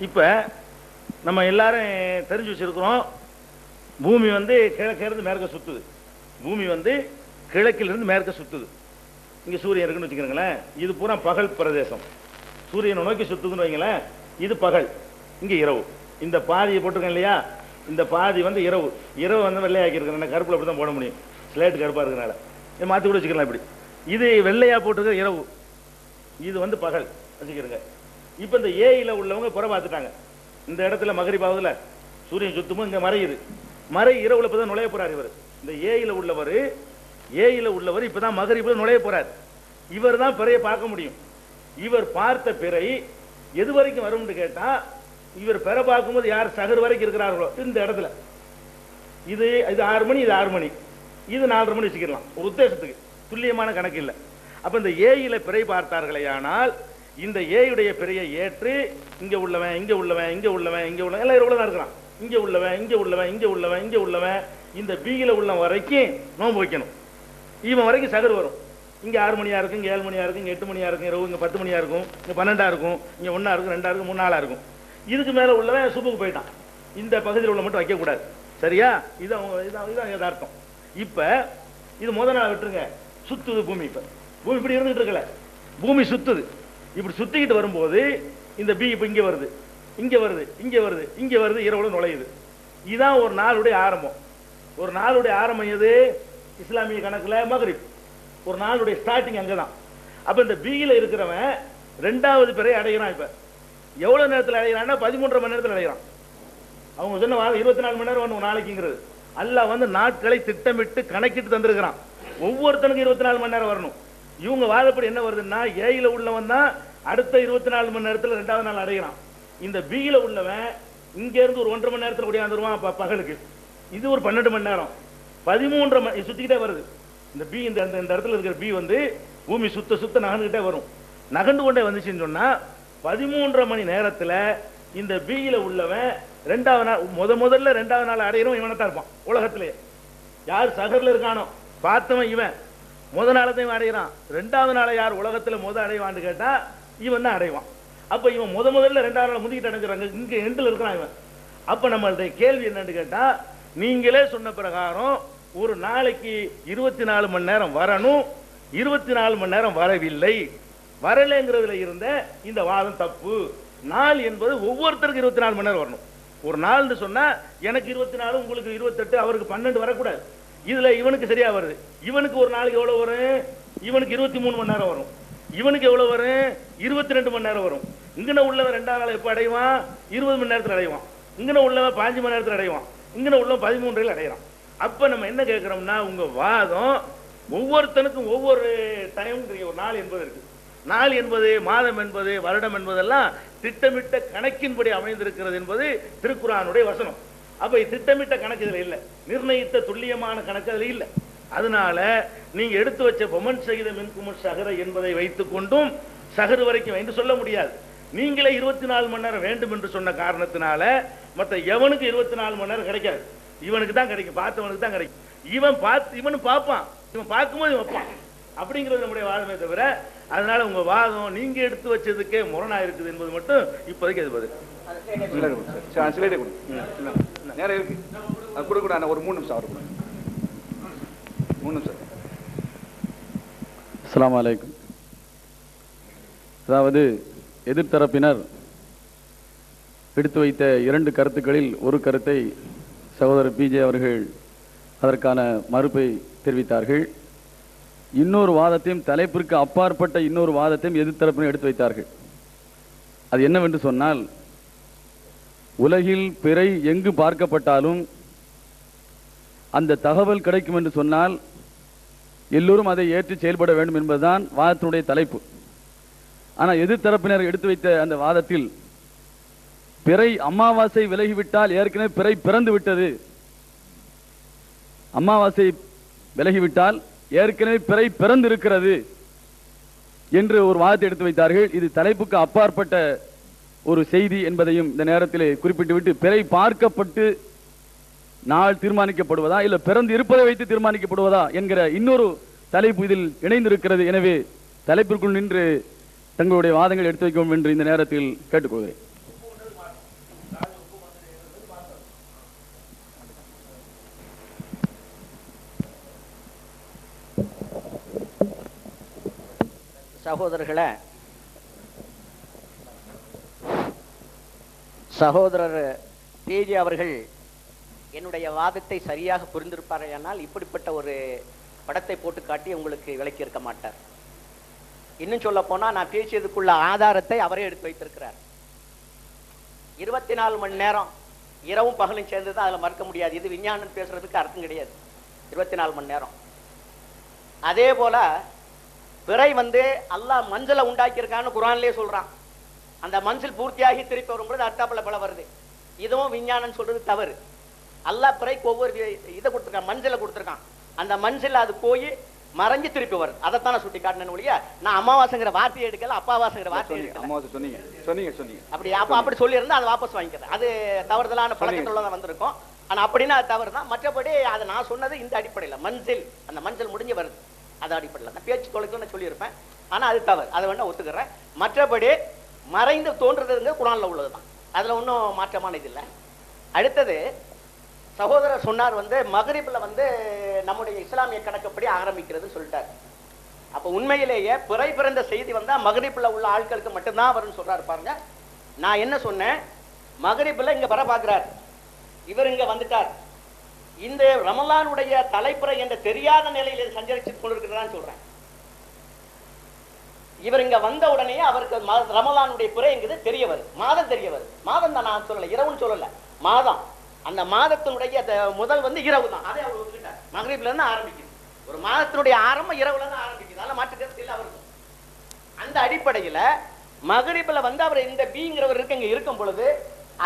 இப்ப நம்ம எல்லாரும் தெரிஞ்சு வச்சிருக்கிறோம், பூமி வந்து கிழக்கிலிருந்து மேற்க சுத்துது. பூமி வந்து கிழக்கிலிருந்து மேற்க சுத்துது. இங்க சூரியன் இருக்குன்னு வச்சுக்கிறீங்களேன், இது பூரா பகல் பிரதேசம். சூரியனை நோக்கி சுத்துதுன்னு வைங்களேன், இது பகல், இங்க இரவு. இந்த பாதியை போட்டிருக்கேன் இல்லையா, இந்த பாதி வந்து இரவு. இரவு வந்து வெள்ளையாக்கி இருக்கிறேன், கருப்புல அப்படி தான் போட முடியும், ஸ்லேட் கருப்பா இருக்கிறனால. இதை மாற்றி கூட வச்சுக்கலாம். இப்படி இது வெள்ளையா போட்டிருக்கிற இரவு, இது வந்து பகல் வச்சுக்கிறேங்க. இப்போ இந்த ஏயில உள்ளவங்க புற பார்த்துட்டாங்க. இந்த இடத்துல மகரிபாவதுல சூரியன் சுத்தமும் இங்க மறையுது. மறை இரவுல இப்பதான் நுழைய போறார் இவர். இந்த ஏயில உள்ளவர் இப்பதான் மகரிபுல நுழைய போறார். இவர் தான் பிறையை பார்க்க முடியும். இவர் பார்த்த பிறை எது வரைக்கும் வரும்னு கேட்டா இவர் பெற பார்க்கும்போது யார் சகர் வரைக்கும் இருக்கிறார்களோ இந்த இடத்துல இது 6 மணி, இது 6 மணி, இது 4:30 மணி வச்சுக்கலாம், ஒரு உத்தேசத்துக்கு, துல்லியமான கணக்கு இல்லை. அப்ப இந்த ஏயில பிறை பார்த்தார்களே, ஆனால் இந்த ஏயுடைய பிறையை ஏற்று இங்க உள்ளவன் இங்க உள்ளவன் இங்க உள்ளவன் இங்க உள்ளவன் எல்லாம் இவ்வளவுதான் இருக்கிறான், இங்க உள்ளவன் இங்க உள்ளவன் இங்க உள்ளவன் இங்க உள்ளவன் இந்த பியில உள்ள வரைக்கும் நோன்பு வைக்கணும். இவன் வரைக்கும் சகர் வரும். இங்க 6 மணியா இருக்கும், இங்க 7 மணியா இருக்கும், இங்க 8 மணியா இருக்கும், இரவு இங்க 10 மணியா இருக்கும், இங்க 12 இருக்கும், இங்க 1 இருக்கும், 2 இருக்கும், 3 இருக்கும். இதுக்கு மேல உள்ளவன் சுப்புக்கு போயிட்டான். இந்த பகுதியில் உள்ள மட்டும் வைக்க கூடாது. சரியா? இதான் யதார்த்தம். இப்ப இது முதல் நாள் விட்டுருங்க, சுத்துது பூமி. இப்ப பூமி இப்படி இருந்துட்டு இருக்கல, பூமி சுத்துது. இப்படி சுத்திக்கிட்டு வரும்போது இந்த பி இப்ப இங்க வருது, இங்க வருது, இங்க வருது, இங்க வருது, இரவுல நுழையுது. இதுதான் ஒரு நாளுடைய ஆரம்பம். ஒரு நாளுடைய ஆரம்பம் எது? இஸ்லாமிய கணக்குல மக்ரிப். ஒரு நாளுடைய ஸ்டார்டிங் அங்கதான். அப்ப இந்த பியில இருக்கிறவன் 2வது பிறை அடைகிறான். இப்ப எவ்வளவு நேரத்தில் அடைகிறான்னா 13.5 மணி நேரத்தில் அடைகிறான். அவங்க சொன்ன 24 மணி நேரம் ஒரு நாளைக்குங்கிறது. அல்லாஹ் வந்து நாட்களை திட்டமிட்டு கணக்கிட்டு தந்திருக்கிறான். ஒவ்வொருத்தனுக்கும் 24 மணி நேரம் வரணும். இவங்க வாழப்படி என்ன வருதுன்னா, ஏயில உள்ளவன் தான் அடுத்த 24 மணி நேரத்தில் 2வது நாள் அடைகிறான். இந்த பியில உள்ளவன் இங்க இருந்து ஒரு 1.5 மணி நேரத்தில் ஓடியாந்துருவான் பகலுக்கு. இது ஒரு 12 மணி நேரம், 13 மணி சுத்திக்கிட்டே வருது. இந்த பி இந்த இடத்துல இருக்கிற பி வந்து பூமி சுத்த சுத்த நகர்ந்துகிட்டே வரும். நகர்ந்து கொண்டே வந்துச்சுன்னு சொன்னா 13 மணி நேரத்துல இந்த பியில உள்ளவன் 2வது நாள் முதல்ல 2வது நாள் அடையிறவன் இவனத்தான் இருப்பான். உலகத்திலேயே யார் சகர்ல இருக்கானோ பார்த்தவன் இவன் முதல் நாளத்தையும் அடைகிறான். 2வது நாளை யார் உலகத்துல அடைவான்னு கேட்டா இவன் தான் அடைவான். அப்ப இவன் முதல்ல 2வது நாள் முந்திக்கிட்டு அடைஞ்சிடறாங்க. இங்க எண்டில் இருக்கிறான் இவன். அப்ப நம்மளுடைய கேள்வி என்னன்னு கேட்டா, நீங்களே சொன்ன பிரகாரம் ஒரு நாளைக்கு 24 மணி நேரம் வரணும், 24 மணி நேரம் வரவில்லை. வரலைங்கிறதுல இருந்த இந்த வாதம் தப்பு. நாள் என்பது ஒவ்வொருத்தருக்கு 24 மணி நேரம் வரணும். ஒரு நாள்னு சொன்னா எனக்கு 24, உங்களுக்கு 28, அவருக்கு 12 வரக்கூடாது. இதுல இவனுக்கு சரியா வருது. இவனுக்கு ஒரு நாளைக்கு எவ்வளவு வரும்? இவனுக்கு 23 மணி நேரம் வரும். இவனுக்கு எவ்வளவு வரும்? 22 மணி நேரம் வரும். இங்கன உள்ளவன் 2வது நாள் எப்ப அடைவான்? 20 மணி நேரத்தில் அடைவான். இங்கன உள்ளவன் 15 மணி நேரத்தில் அடைவான். இங்கன உள்ளவன் 13 அடைகிறான். அப்ப நம்ம என்ன கேட்கிறோம்னா, உங்க வாதம் ஒவ்வொருத்தனுக்கும் ஒவ்வொரு டைம் ஒரு நாள் என்பது இருக்கு. நாள் என்பது, மாதம் என்பது, வருடம் என்பதெல்லாம் திட்டமிட்ட கணக்கின்படி அமைந்திருக்கிறது என்பது திருக்குர்ஆனுடைய வசனம். அப்ப திட்டமிட்ட கணக்கு இதுல இல்ல, நிர்ணயித்த துல்லியமான கணக்கு அதுல இல்ல. அதனால நீங்க எடுத்து வச்ச பொமன் சகித மின்குமுல் சகர என்பதை வைத்துக் கொண்டும் சகரு வரைக்கும் என்று சொல்ல முடியாது. நீங்களே 24 மணி நேரம் வேண்டும் என்று சொன்ன காரணத்தினால மற்ற எவனுக்கு 24 மணி நேரம் கிடைக்காது. இவனுக்கு தான் கிடைக்கும், பார்த்தவனுக்கு தான் கிடைக்கும். இவனு பார்ப்பான், இவன் பார்க்கும்போது இவன் வைப்பான். அப்படிங்கிறது நம்முடைய வாதமே தவிர, அதனால உங்க வாதம் நீங்க எடுத்து வச்சதுக்கே முரணா இருக்குது என்பது மட்டும் இப்போதைக்கு அது பதில். நேரம் இருக்கு, அது கொடுக்கூடாது. ஒரு 3 நிமிஷம் அவர் 3 நிமிஷம். அஸ்ஸலாமு அலைக்கும். அதாவது எதிர்த்தரப்பினர் எடுத்து வைத்த 2 கருத்துக்களில் ஒரு கருத்தை சகோதரர் பிஜே அவர்கள் அதற்கான மறுப்பை தெரிவித்தார்கள். இன்னொரு வாதத்தையும், தலைப்பிற்கு அப்பாற்பட்ட இன்னொரு வாதத்தையும் எதிர்த்தரப்பினர் எடுத்து வைத்தார்கள். அது என்னவென்று சொன்னால், உலகில் பிறை எங்கு பார்க்கப்பட்டாலும் அந்த தகவல் கிடைக்கும் என்று சொன்னால் எல்லோரும் அதை ஏற்று செயல்பட வேண்டும் என்பதுதான் வாதத்தினுடைய தலைப்பு. ஆனால் எதிர்த்தரப்பினர் எடுத்து வைத்த அந்த வாதத்தில் பிறை அமாவாசை விலகிவிட்டால் ஏற்கனவே பிறை பிறந்து விட்டது, அமாவாசை விலகிவிட்டால் ஏற்கனவே பிறை பிறந்து இருக்கிறது என்று ஒரு வாதத்தை எடுத்து வைத்தார்கள். இது தலைப்புக்கு அப்பாற்பட்ட ஒரு செய்தி என்பதையும் இந்த நேரத்தில் குறிப்பிட்டுவிட்டு, பிறை பார்க்கப்பட்டு நாள் தீர்மானிக்கப்படுவதா இல்ல பிறந்து இருப்பதை வைத்து தீர்மானிக்கப்படுவதா என்கிற இன்னொரு தலைப்பு இதில் இணைந்திருக்கிறது. எனவே தலைப்பிற்குள் நின்று தங்களுடைய வாதங்கள் எடுத்து வைக்கும் என்று இந்த நேரத்தில் கேட்டுக்கொள்கிறேன். சகோதரர்களே, சகோதரர் பேஜி அவர்கள் என்னுடைய வாதத்தை சரியாக புரிந்திருப்பார்கள். இப்படிப்பட்ட ஒரு படத்தை போட்டு காட்டி உங்களுக்கு விளக்கி இருக்க மாட்டார். இன்னும் சொல்ல போனா, நான் பேசியதுக்குள்ள ஆதாரத்தை அவரே எடுத்து வைத்திருக்கிறார். 24 மணி நேரம் இரவும் பகலும் சேர்ந்தது, அதில் மறுக்க முடியாது. இது விஞ்ஞானம் பேசுறதுக்கு அர்த்தம் கிடையாது. 24 மணி நேரம். அதே போல பிறை அல்லாஹ் மஞ்சளை உண்டாக்கி இருக்கான்னு குர்ஆன்லயே சொல்றான். அந்த மஞ்சள் பூர்த்தியாகி திருப்பி வரும்பொழுது அடுத்தாப்புல பல வருது. இதுவும் விஞ்ஞானம் சொல்றது தவறு. அல்லாஹ் பிறைக்கு ஒவ்வொரு இதை கொடுத்துருக்கான், மஞ்சளை கொடுத்துருக்கான். அந்த மஞ்சள் அது போய் மறைஞ்சு திருப்பி வருது. அதைத்தான் நான் சுட்டி காட்டினேன் ஒழிய நான் அமாவாசைங்கிற வார்த்தையை எடுக்கல, அப்பாவாசைங்கிற வார்த்தையை எடுக்கல. அப்படி அப்படி சொல்லியிருந்தா அதை வாபஸ் வாங்கிக்கிறேன். அது தவறுதலான பழக்கத்துல தான் வந்திருக்கும். ஆனா அப்படின்னா அது தவறு தான். மற்றபடி அதை நான் சொன்னது இந்த அடிப்படையில் மஞ்சள், அந்த மஞ்சள் முடிஞ்சு வருது அது அடிப்படையில் நான் பேச்சு தொலைக்கணும்னு சொல்லியிருப்பேன். ஆனா அது தவறு, அதை வேணா ஒத்துக்கிறேன். மற்றபடி மறைந்து தோன்றுறதுங்க குரான்ல உள்ளதுதான், அதுல ஒன்றும் மாற்றமான இது இல்லை. அடுத்தது சகோதரர் சொன்னார் மகரிப்ல நம்முடைய இஸ்லாமிய கணக்குப்படி ஆரம்பிக்கிறது சொல்லிட்டார். அப்ப உண்மையிலேயே பிறை பிறந்த செய்தி வந்தா மகரிப்ல உள்ள ஆட்களுக்கு மட்டும்தான் வரும்னு சொல்றாரு பாருங்க. நான் என்ன சொன்னேன், மகரிப்ல இங்க வர பாக்குறார், இவர் இங்க வந்துட்டார், இந்த ரமலானுடைய தலைப்புறை என்ற தெரியாத நிலையில் சஞ்சரிச்சு கொண்டிருக்கிறான்னு சொல்றேன். இவர் இங்க வந்த உடனே அவருக்கு ரமலானுடைய பிறை என்கிறது தெரிய வருது, மாதம் தெரிய வருது. மாதம் தான், நான் சொல்லல இரவுன்னு சொல்லல, மாதம். அந்த மாதத்தினுடைய முதல் இரவு தான், அதை அவர் ஒத்துக்கிட்டார். மகரிப்ல இருந்து ஆரம்பிக்குது, ஒரு மாதத்தினுடைய ஆரம்பம் இரவுல இருந்து ஆரம்பிக்குது, அதெல்லாம் மாற்றுக்கிறது இல்லை அவருக்கு. அந்த அடிப்படையில மகரிப்ல அவர் இந்த பிங்கிறவர் இங்க இருக்கும் பொழுது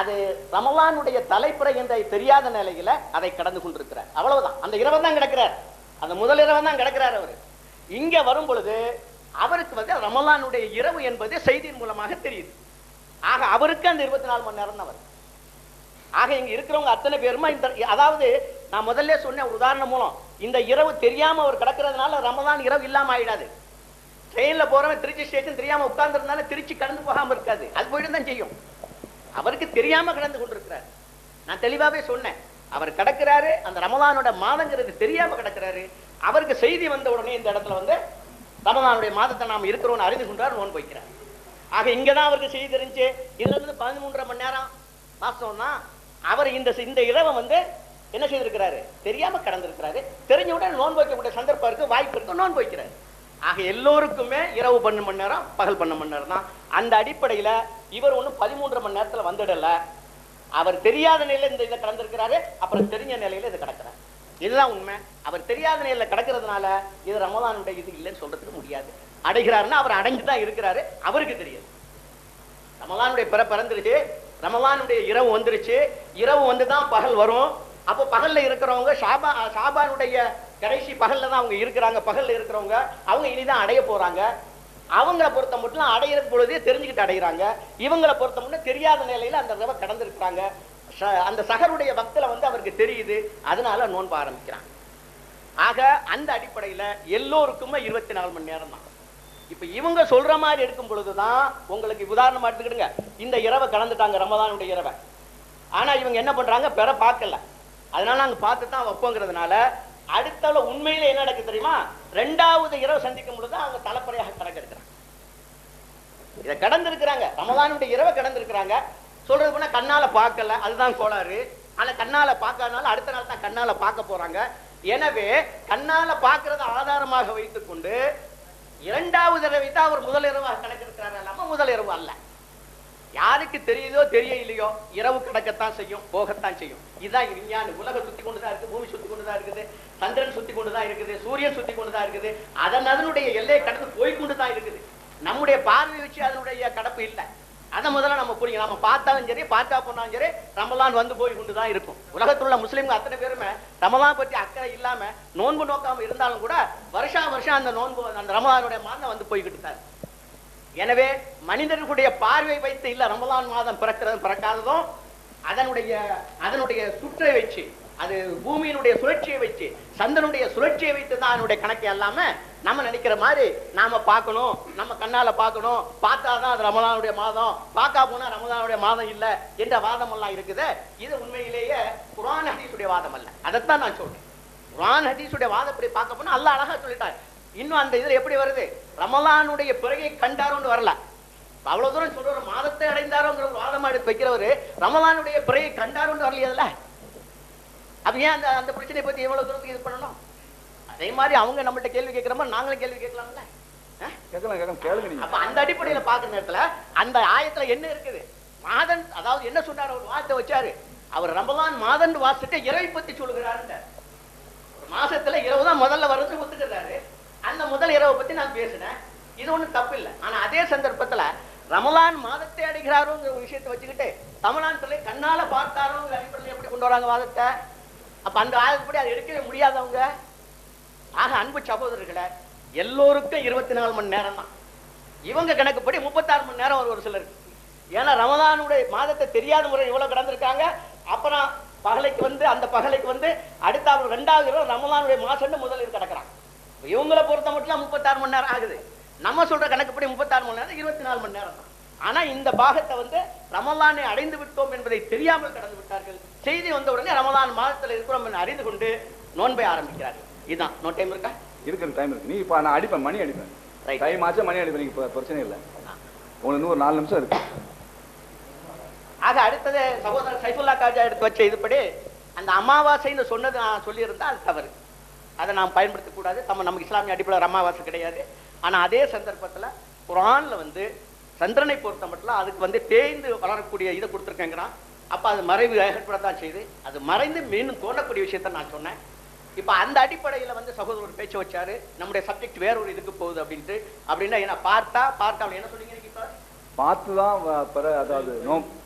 அது ரமலானுடைய தலைப்புறை என்ற தெரியாத நிலையில அதை கடந்து கொண்டிருக்கிறார். அவ்வளவுதான், அந்த இரவு தான் கிடக்கிறார், அந்த முதல் இரவு தான் கிடக்கிறார். அவர் இங்க வரும் பொழுது அவருக்கு ரமலானுடைய இரவு என்பது செய்தியின் மூலமாக தெரியுது. ஆக அவருக்கு அந்த 24 மணி நேரம் தான் வருது. ஆக இங்க இருக்கிறவங்க அத்தனை பேருமா இந்த, அதாவது நான் முதல்ல சொன்ன ஒரு உதாரணம் மூலம், இந்த இரவு தெரியாம அவர் கிடக்கிறதுனால ரமலான் இரவு இல்லாம ஆயிடாது. ட்ரெயின்ல போறவன் திருச்சி ஸ்டேஷன் தெரியாம உட்கார்ந்து இருந்தாலும் திருச்சி கடந்து போகாம இருக்காது, அது போயிட்டு தான் செய்யும். அவருக்கு தெரியாம கடந்து கொண்டிருக்கிறார். நான் தெளிவாவே சொன்னேன், அவர் கிடக்கிறாரு, அந்த ரமலானோட மாதங்கிறது தெரியாம கிடக்கிறாரு. அவருக்கு செய்தி வந்த உடனே இந்த இடத்துல ரமலானுடைய மாதத்தை நாம் இருக்கிறோம்னு அறிந்து கொண்டார், நோன்பு வைக்கிறார். ஆக இங்கதான் அவருக்கு செய்தி தெரிஞ்சு, இதுல இருந்து 13.5 மணி நேரம் மாசம்னா அவர் இந்த இரவை என்ன செய்திருக்கிறாரு, தெரியாம கடந்திருக்கிறாரு. தெரிஞ்ச உடனே நோன்பு வைக்கக்கூடிய சந்தர்ப்பம் இருக்கு, வாய்ப்பு இருக்கு, நோன்பு வைக்கிறாரு. ஆக எல்லோருக்குமே இரவு 12 மணி நேரம், பகல் 12 மணி நேரம் தான். அந்த அடிப்படையில இவர் 13.5 மணி நேரத்துல வந்துடல, அவர் தெரியாத நிலையில இந்த இதை கடந்திருக்கிறாரு, அப்புறம் தெரிஞ்ச நிலையில இது கிடக்கிறார். இதுதான் உண்மை. அவர் தெரியாத நிலையில கிடக்கிறதுனால இது ரமலானுடைய இது இல்லைன்னு சொல்றதுக்கு முடியாது. அடைகிறாருன்னா அவர் அடைஞ்சுதான் இருக்கிறாரு, அவருக்கு தெரியாது. ரமலானுடைய பிறந்துருச்சு, ரமலானுடைய இரவு வந்துருச்சு, இரவு வந்துதான் பகல் வரும். அப்போ பகல்ல இருக்கிறவங்க ஷாபானுடைய கடைசி பகல்ல தான் அவங்க இருக்கிறாங்க. பகல்ல இருக்கிறவங்க அவங்க இனிதான் அடைய போறாங்க. அவங்கள பொறுத்த மட்டும் அடையிற பொழுதே தெரிஞ்சுக்கிட்டு அடைகிறாங்க. இவங்களை பொறுத்த மட்டும் தெரியாத நிலையில அந்த இரவை கடந்திருக்கிறாங்க. அந்த சகருடைய பக்தில அவருக்கு தெரியுது, அதனால நோன்பு ஆரம்பிக்கிறாங்க. ஆக அந்த அடிப்படையில எல்லோருக்குமே 24 மணி நேரம் தான். இப்ப இவங்க சொல்ற மாதிரி எடுக்கும் பொழுதுதான் உங்களுக்கு உதாரணமா எடுத்துக்கிடுங்க, இந்த இரவை கடந்துட்டாங்க, ரமலானுடைய இரவை. ஆனா இவங்க என்ன பண்றாங்க, பெற பார்க்கல, அதனால நாங்க பார்த்து தான் வைப்போங்கிறதுனால அடுத்த உண்மையில என்ன நடக்கு தெரியுமா, 2வது இரவு சந்திக்கும் பொழுதுதான் அவங்க தலைப்பறையாக கணக்கெடுக்கிறாங்க. இதை கடந்திருக்கிறாங்க, ரமலானுடைய இரவை கடந்திருக்கிறாங்க. சொல்றது போனா கண்ணால பார்க்கல, அதுதான் கோளாறு. ஆனா கண்ணால பார்க்கறதுனால அடுத்த நாள் தான் கண்ணால பார்க்க போறாங்க. எனவே கண்ணால பார்க்கறத ஆதாரமாக வைத்துக் கொண்டு 2வது இரவை தான் அவர் முதல் இரவாக கணக்கெடுக்கிறார், இல்லாம முதல் இரவு அல்ல. யாருக்கு தெரியுதோ தெரியலையோ இரவு கிடக்கத்தான் செய்யும், போகத்தான் செய்யும். இதுதான் விஞ்ஞானம். உலகம் சுத்தி கொண்டுதான் இருக்கு, பூமி சுத்தி கொண்டுதான் இருக்குது, சந்திரன் சுத்தி கொண்டுதான் இருக்குது, சூரியன் சுத்தி கொண்டுதான் இருக்குது. அதனுடைய எல்லையை கடந்து போய்கொண்டுதான் இருக்குது. நம்முடைய பார்வை வச்சு அதனுடைய கடப்பு இல்லை. அதை முதல்ல நம்ம புரியும். நம்ம பார்த்தாலும் சரி, பார்த்தா போனாலும் சரி, ரமலான் போய் கொண்டுதான் இருக்கும். உலகத்தில் உள்ள முஸ்லீம்கள் அத்தனை பேருமே ரமலான் பற்றி அக்கறை இல்லாம நோன்பு நோக்காம இருந்தாலும் கூட வருஷம் அந்த நோன்பு, அந்த ரமலானுடைய மாதம் போய்கிட்டு தான். எனவே மனிதர்களுடைய பார்வை வைத்து இல்ல ரமலான் மாதம் பிறக்கிறது பிறக்காததும் அதனுடைய சுற்றை வச்சு, அது பூமியினுடைய சுழற்சியை வச்சு, சந்திரனுடைய சுழற்சியை வைத்து தான் அதனுடைய கணக்கை இல்லாம நம்ம நினைக்கிற மாதிரி நாம பார்க்கணும், நம்ம கண்ணால பார்க்கணும், பார்த்தாதான் அது ரமலானுடைய மாதம், பார்க்கா போனா ரமலானுடைய மாதம் இல்ல என்ற வாதம் எல்லாம் இருக்குது. இது உண்மையிலேயே குர்ஆன் ஹதீஸுடைய வாதம் அல்ல. அதைத்தான் நான் சொல்றேன். குர்ஆன் ஹதீஸுடைய வாதப்படி பார்க்க போனா அல்லாஹ் அழகா சொல்லிட்டார். இன்னும் அந்த இதுல எப்படி வருது, ரமலானுடைய பிறகை கண்டாரோன்னு வரல. அவ்வளவு தூரம் சொல்ற மாதத்தை அடைந்தாரோங்கிற ஒரு வாதமா எடுத்து வைக்கிறவரு ரமலானுடைய பிறகை கண்டாரோன்னு வரலையதுல. அப்ப ஏன் அந்த பிரச்சனையை பத்தி எவ்வளவு தூரத்துக்கு இது பண்ணணும்? அதே மாதிரி அவங்க நம்மள்ட்ட கேள்வி கேட்கிற மாதிரி நாங்களும் கேள்வி கேட்கலாம்ல. அப்ப அந்த அடிப்படையில பாக்குற நேரத்துல அந்த ஆயத்துல என்ன இருக்குது, மாதன் அதாவது என்ன சொன்னார், ஒரு வார்த்தை வச்சாரு, அவர் ரமலான் மாதன் வாசிட்டு இரவை பத்தி சொல்லுகிறாரு. ஒரு மாசத்துல இரவு தான் முதல்ல வருது ஒத்துக்கிறாரு. அந்த முதல் இரவை பத்தி நான் பேசினேன், இது ஒண்ணும் தப்பு இல்லை. ஆனா அதே சந்தர்ப்பத்துல ரமலான் மாதத்தை அடைகிறாரோங்கிற ஒரு விஷயத்தை வச்சுக்கிட்டு தமிழ்நாட்டிலே கண்ணால பார்த்தாரோங்கிற அடிப்படையில் எப்படி கொண்டு வராங்க வாதத்தை? அப்ப அந்த வாதப்படி அதை எடுக்கவே முடியாதவங்க. ஆக அன்பு சகோதரர்களை, எல்லோருக்கும் 24 மணி நேரம் தான். இவங்க கணக்குப்படி 36 மணி நேரம் ஒரு சிலருக்கு. ஏன்னா ரமலானுடைய மாதத்தை தெரியாத முறை எவ்வளவு கடந்திருக்காங்க. அப்புறம் பகலைக்கு வந்து அந்த பகலைக்கு வந்து அடுத்த 2வது இரவு ரமலானுடைய மாசம் முதலில் கிடக்குறான். இவங்களை பொறுத்த மட்டும் 36 மணி நேரம் ஆகுது. நம்ம சொல்ற கணக்குப்படி 36 மணி நேரம் 24 மணி நேரம் தான். ஆனா இந்த பாகத்தை வந்து ரமலானை அடைந்து விட்டோம் என்பதை தெரியாமல் கடந்து விட்டார்கள். செய்தி வந்த உடனே ரமலான் மாதத்துல இருக்கிறோம் என்று அறிந்து கொண்டு நோன்பை ஆரம்பிக்கிறார்கள். இதுதான். நோ டைம் இருக்கா? இருக்கு, டைம் இருக்கு. நீ இப்ப நான் அடிப்பேன், மணி அடிப்பேன். டைம் ஆச்சு, மணி அடிப்பேன். நீங்க பிரச்சனை இல்லை. உங்களுக்கு இன்னும் ஒரு 4 நிமிஷம் இருக்கு. ஆக அடுத்தது சகோதரர் சைஃபுல்லா காஜா எடுத்து வச்ச இதுபடி அந்த அமாவாசைன்னு சொன்னது நான் சொல்லியிருந்தா அது தவறு. அதை நாம் பயன்படுத்தக்கூடாது. நமக்கு இஸ்லாமிய அடிப்படையில் அமாவாசை கிடையாது. ஆனா அதே சந்தர்ப்பத்துல குர்ஆன்ல வந்து சந்திரனை பொறுத்த மட்டும் அதுக்கு வந்து தேய்ந்து வளரக்கூடிய இதை கொடுத்துருக்கேங்கிறான். அப்ப அது மறைவு ஏற்படத்தான் செய்து அது மறைந்து மீண்டும் தோன்றக்கூடிய விஷயத்த நான் சொன்னேன். இப்ப அந்த அடிப்படையில வந்து சகோதரர் பேச்சு வச்சாரு, நம்முடைய சப்ஜெக்ட் வேற ஒரு இதுக்கு போகுது அப்படின்ட்டு. அப்படின்னா என்ன பார்க்காம என்ன சொன்னீங்க? பார்த்துதான், அதாவது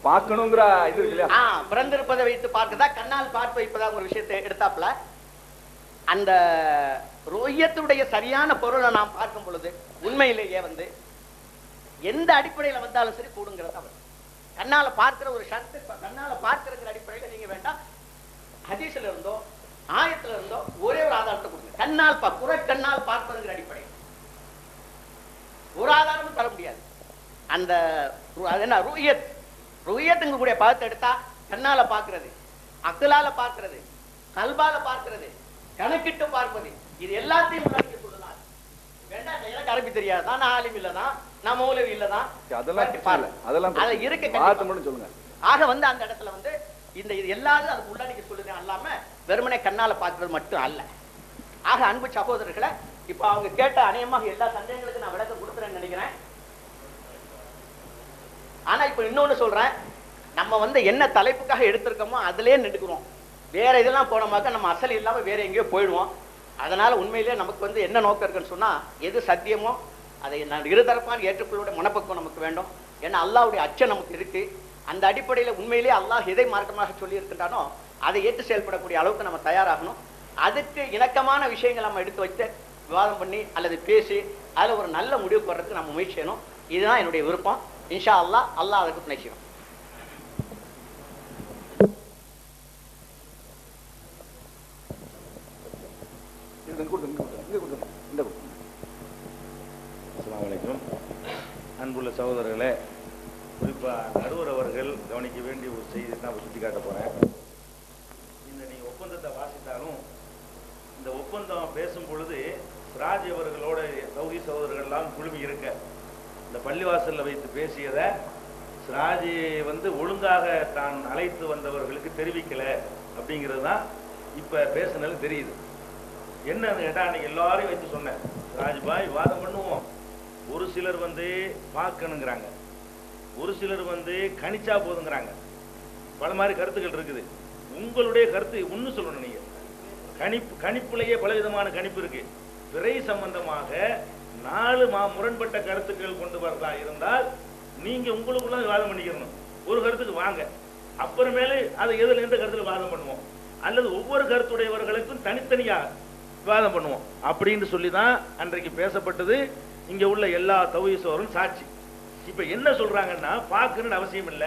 பார்க்கணுங்கிற இது இருக்கு இல்லையா? பிறந்திருப்பதை வைத்து பார்க்கதா, கண்ணால் பார்த்து வைப்பதா ஒரு விஷயத்தை எடுத்தாப்புல அந்த ரோயத்துடைய சரியான பொருளை நாம் பார்க்கும் பொழுது உண்மையிலேயே வந்து எந்த அடிப்படையில வந்தாலும் சரி கூடுங்கிறத அவர் கண்ணால பார்க்கிற ஒரு ஷர்ட், கண்ணால பார்க்கிற அடிப்படையில நீங்க வேண்டாம் ஹதீஸ்ல இருந்தோ ஆயத்துல இருந்தோ ஒரே ஒரு ஆதாரத்தை கொடுங்க. கண்ணால் கண்ணால் பார்ப்பதுங்கிற அடிப்படையில் ஒரு ஆதாரமும் தர முடியாது. அந்த என்ன ருயத்துங்க கூடிய பாதத்தை எடுத்தா கண்ணால பார்க்கிறது, அக்கலால பார்க்கிறது, கல்பால பார்க்கிறது, கணக்கிட்டு பார்ப்பது, இது எல்லாத்தையும் உள்ளடக்கி சொல்லலாம். வேண்டாம் எனக்கு அரபி தெரியாதான், நான் ஆலிம் இல்லதான், நான் மௌலவி இல்லதான், அதெல்லாம் இருக்க சொல்லுங்க. ஆக வந்து அந்த இடத்துல வந்து இந்த இது எல்லாரும் அதுக்கு உள்ளடக்கி சொல்லுது அல்லாம வெறுமனே கண்ணால பார்க்கிறது மட்டும் அல்ல. ஆக அன்பு சகோதரர்களை, இப்ப அவங்க கேட்ட அநேகமாக எல்லா சந்தேகங்களுக்கும் நான் விளக்கம் கொடுத்துறேன்னு நினைக்கிறேன். ஆனா இப்ப இன்னொன்னு சொல்றேன், நம்ம வந்து என்ன தலைப்புக்காக எடுத்திருக்கோமோ அதுலயே நின்றுக்கிறோம். வேற இதெல்லாம் போனோமாக்க நம்ம அசல் இல்லாம வேற எங்கேயோ போயிடுவோம். அதனால உண்மையிலேயே நமக்கு வந்து என்ன நோக்கம் இருக்குன்னு சொன்னா, எது சத்தியமோ அதை நான் இருதரப்பான ஏற்றுக்கொள்ள மனப்பக்குவம் நமக்கு வேண்டும். ஏன்னா அல்லாஹ்வுடைய அச்சம் நமக்கு இருக்கு. அந்த அடிப்படையில உண்மையிலேயே அல்லாஹ் எதை மார்க்கமாக சொல்லி இருக்கின்றானோ அதை ஏற்று செயல்படக்கூடிய அளவுக்கு நம்ம தயாராகணும். அதுக்கு இணக்கமான விஷயங்கள் நம்ம எடுத்து வச்சு விவாதம் பண்ணி அல்லது பேசி அதுல ஒரு நல்ல முடிவுக்கு வர்றதுக்கு நம்ம முயற்சி செய்யணும். இதுதான் என்னுடைய விருப்பம். இன்ஷா அல்லாஹ் அல்லாஹ் அதுக்கு துணை செய்யும். அஸ்ஸலாமு அலைக்கும். அன்புள்ள சகோதரர்களே, குறிப்பா நடுவர் அவர்கள் கவனிக்க வேண்டிய ஒரு செய்தி தான் சுட்டி காட்ட போறேன். இந்த நீங்க ஒப்பந்தத்தை வாசித்தாலும் இந்த ஒப்பந்தம் பேசும் பொழுது சிராஜ் அவர்களோட தௌஹி சகோதரர்கள்லாம் குழுமி இருக்க இந்த பள்ளிவாசல்ல வைத்து பேசியதை சிராஜி வந்து ஒழுங்காக தான் அழைத்து வந்தவர்களுக்கு தெரிவிக்கல அப்படிங்கிறது தான் இப்ப பேசுனது தெரியுது. என்னன்னு கேட்டா அன்னைக்கு எல்லாரையும் வச்சு சொன்னேன், ராஜ்பாய் வாதம் பண்ணுவோம். ஒரு சிலர் வந்து பார்க்கணுங்கிறாங்க, ஒரு சிலர் வந்து கணிச்சா போதுங்கிறாங்க. பல மாதிரி கருத்துக்கள் இருக்குது. உங்களுடைய கருத்து ஒண்ணு சொல்லணும். நீங்க கணிப்புலேயே பலவிதமான கணிப்பு இருக்கு. பிறை சம்பந்தமாக 4 முரண்பட்ட கருத்துக்கள் கொண்டு வரதா இருந்தால் நீங்க உங்களுக்குள்ள வாதம் பண்ணிக்கணும். ஒரு கருத்துக்கு வாங்க, அப்புறமேலே அதை எதுல எந்த கருத்துல வாதம் பண்ணுவோம், அல்லது ஒவ்வொரு கருத்துடையவர்களுக்கும் தனித்தனியா விவாதம் பண்ணுவோம் அப்படின்னு சொல்லிதான் அன்றைக்கு பேசப்பட்டது. இங்க உள்ள எல்லா தௌஹீஸோரும் சாட்சி. இப்ப என்ன சொல்றாங்கன்னா, பார்க்கணும்னு அவசியம் இல்ல,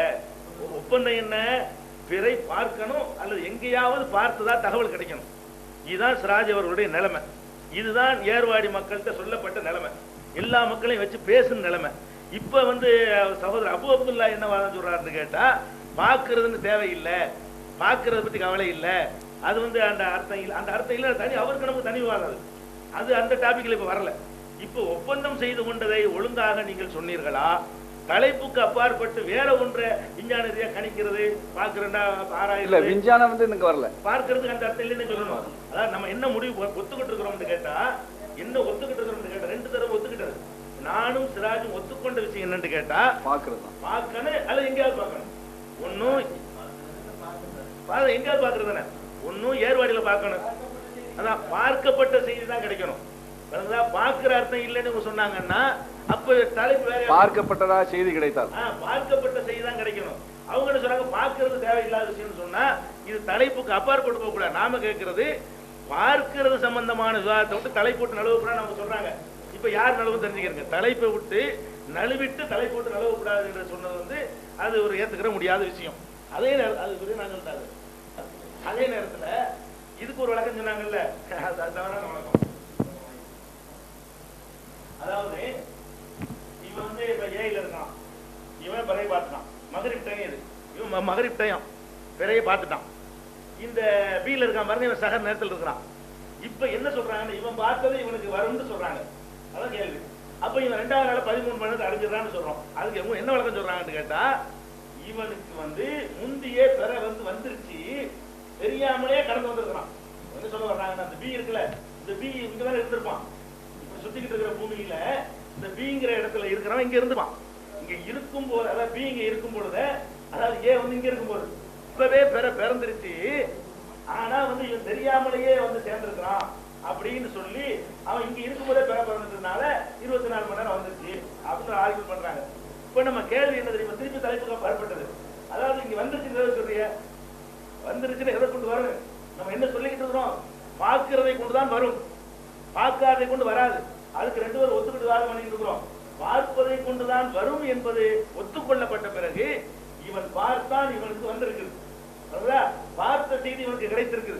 ஒப்பந்தம் என்ன, பிறை பார்க்கணும் அல்லது எங்கேயாவது பார்த்ததா தகவல் கிடைக்கணும். இதுதான் சிராஜ் அவர்களுடைய நிலைமை. இதுதான் ஏர்வாடி மக்கள்கிட்ட சொல்லப்பட்ட நிலைமை, எல்லா மக்களையும் வச்சு பேசும் நிலைமை. இப்ப வந்து சகோதரர் அபு அப்துல்லா என்ன வாதம் சொல்றாருன்னு கேட்டா, பார்க்கறதுன்னு தேவையில்லை, பார்க்கறத பத்தி கவலை இல்லை, அது வந்து அந்த அர்த்தம் இல்லை, அந்த அர்த்தம் இல்லை, தனி அவருக்கு நமக்கு தனி விவாதம். அது அந்த டாபிக்ல இப்ப வரல. இப்ப ஒப்பந்தம் செய்து கொண்டதை ஒழுங்காக நீங்கள் சொன்னீர்களா, தலைப்புக்கு அப்பாற்பட்டு வேற ஒன்றை விஞ்ஞான ரீதியா கணிக்கிறது, பார்க்கிறா ஆராயில்ல, விஞ்ஞானம் வந்து எனக்கு வரல, பார்க்கறதுக்கு அந்த அர்த்தம் இல்லைன்னு சொல்லணும். அதாவது நம்ம என்ன முடிவு ஒத்துக்கிட்டு இருக்கிறோம்னு கேட்டா, என்ன ஒத்துக்கிட்டு இருக்கிறோம்னு கேட்டா 2 தடவை ஒத்துக்கிட்டது. நானும் சிராஜும் ஒத்துக்கொண்ட விஷயம் என்னன்னு கேட்டா, பார்க்கணும் அல்லது எங்கேயாவது பார்க்கணும். ஒன்னும் எங்கேயாவது பார்க்கறது, ஒன்னும் ஏர்வாடியில பார்க்கணும், அதான் பார்க்கப்பட்ட செய்தி தான் கிடைக்கணும். பார்க்கிற அர்த்தம் இல்லைன்னு சொன்னாங்கன்னா அப்ப தலைப்பு வேற. பார்க்கப்பட்டதா செய்தி கிடைத்தால் பார்க்கப்பட்ட செய்தி தான் கிடைக்கணும். அவங்க என்ன சொல்றாங்க, பார்க்கிறது தேவையில்லாத விஷயம் சொன்னா இது தலைப்புக்கு அப்பாற்பட்டு போக கூடாது. நாம கேட்கறது பார்க்கிறது சம்பந்தமான விவாதத்தை விட்டு தலைப்பு விட்டு நழுவக்கூடாது அவங்க சொல்றாங்க. இப்ப யார் நழுவு தெரிஞ்சுக்கிறீங்க, தலைப்பை விட்டு நழுவிட்டு தலைப்பு விட்டு நழுவக்கூடாது என்று சொன்னது அது ஒரு ஏத்துக்கிற முடியாத விஷயம். அதே நேரம் அது நான் சொல்றாரு. அதே நேரத்துல இதுக்கு ஒரு விளக்கம் சொன்னாங்கல்ல, தவறான வழக்கம். அதாவது இவன் இப்ப ஏயில இருக்கான், இவன் பிறையை பார்த்துட்டான், மகரிப் டைம் இது, இவன் மகரிப் டைம் பிறையை பார்த்துட்டான். இந்த பீல இருக்கான் பாருங்க, இவன் சகர் நேரத்தில் இருக்கிறான். இப்ப என்ன சொல்றாங்க, இவன் பார்த்தது இவனுக்கு வரும்னு சொல்றாங்க. அதான் கேள்வி. அப்ப இவன் 2வது நாள் 13 மணி நேரத்தில் அடைஞ்சிடறான்னு சொல்றோம். அதுக்கு என்ன வழக்கம் சொல்றாங்கன்னு கேட்டா, இவனுக்கு முந்தியே பிற வந்துருச்சு, தெரியாமலே கடந்து வந்திருக்கிறான். என்ன சொல்ல வர்றாங்கன்னா, அந்த பி இருக்குல்ல, இந்த பி இங்கதான் இருந்திருப்பான். இப்ப சுத்திக்கிட்டு இருக்கிற பூமியில இந்த பிங்கிற இடத்துல இருக்கிறவன் இங்க இருந்துப்பான். இங்க இருக்கும் போது, அதாவது பி இங்க இருக்கும் பொழுது, அதாவது ஏ இங்க இருக்கும் போது இப்பவே பிறந்துருச்சு. ஆனா இவன் தெரியாமலேயே சேர்ந்திருக்கிறான் அப்படின்னு சொல்லி அவன் இங்க இருக்கும் போதே பிறந்ததுனால 24 மணி நேரம் வந்துருச்சு அப்படின்னு ஆர்கியூ பண்றாங்க. இப்ப நம்ம கேள்வி என்ன தெரியுமா, திருப்பி தலைப்புக்கு பரப்பட்டது. அதாவது இங்க வந்துருச்சு சொல்றிய, வந்துருச்சுன்னு எதை கொண்டு வரும்? நம்ம என்ன சொல்லிக்கிட்டு இருக்கிறோம், பார்க்கிறதை கொண்டுதான் வரும், பார்க்காததை கொண்டு வராது. அதுக்கு 2 பேரும் ஒத்துக்கிட்டு வாதம் பண்ணிட்டு இருக்கிறோம். பார்ப்பதை கொண்டுதான் வரும் என்பது ஒத்துக்கொள்ளப்பட்ட பிறகு இவன் பார்த்தான், இவனுக்கு வந்திருக்குது. பார்த்த செய்தி இவனுக்கு கிடைத்திருக்குது.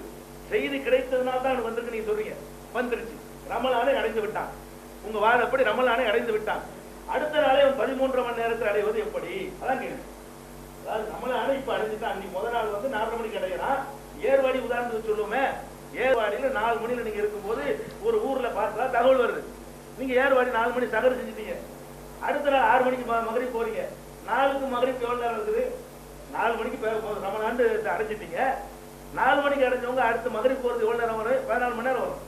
செய்தி கிடைத்ததுனால தான் வந்திருக்கு. நீங்க சொல்றீங்க வந்துருச்சு, ரமலானை அடைந்து விட்டான். உங்க வாதப்படி ரமலானை அடைந்து விட்டான். அடுத்த நாளே 13 மணி நேரத்தில் அடைவது எப்படி? அதான் கேள்வி. அதாவது ரமலானை இப்ப அடைஞ்சுட்டான். அன்னைக்கு முதல் நாள் 4 மணிக்கு அடைகிறான். ஏர்வாடி உதாரணத்துக்கு சொல்லுவோமே, ஏர்வாடியில 4 மணில நீங்க இருக்கும்போது ஒரு ஊர்ல பார்த்தா தகவல் வருது. நீங்க ஏர்வாடி 4 மணி சகர் செஞ்சுட்டீங்க. அடுத்த நாள் 6 மணிக்கு மகரிப் போறீங்க. 4க்கு மகரிப் எவ்வளவு நேரம் இருக்குது? 4 மணிக்கு ரமலான் அடைஞ்சிட்டீங்க. 4 மணிக்கு அடைஞ்சவங்க அடுத்து மகரிப் போறது எவ்வளவு நேரம் வரும்? 14 மணி நேரம் வரும்.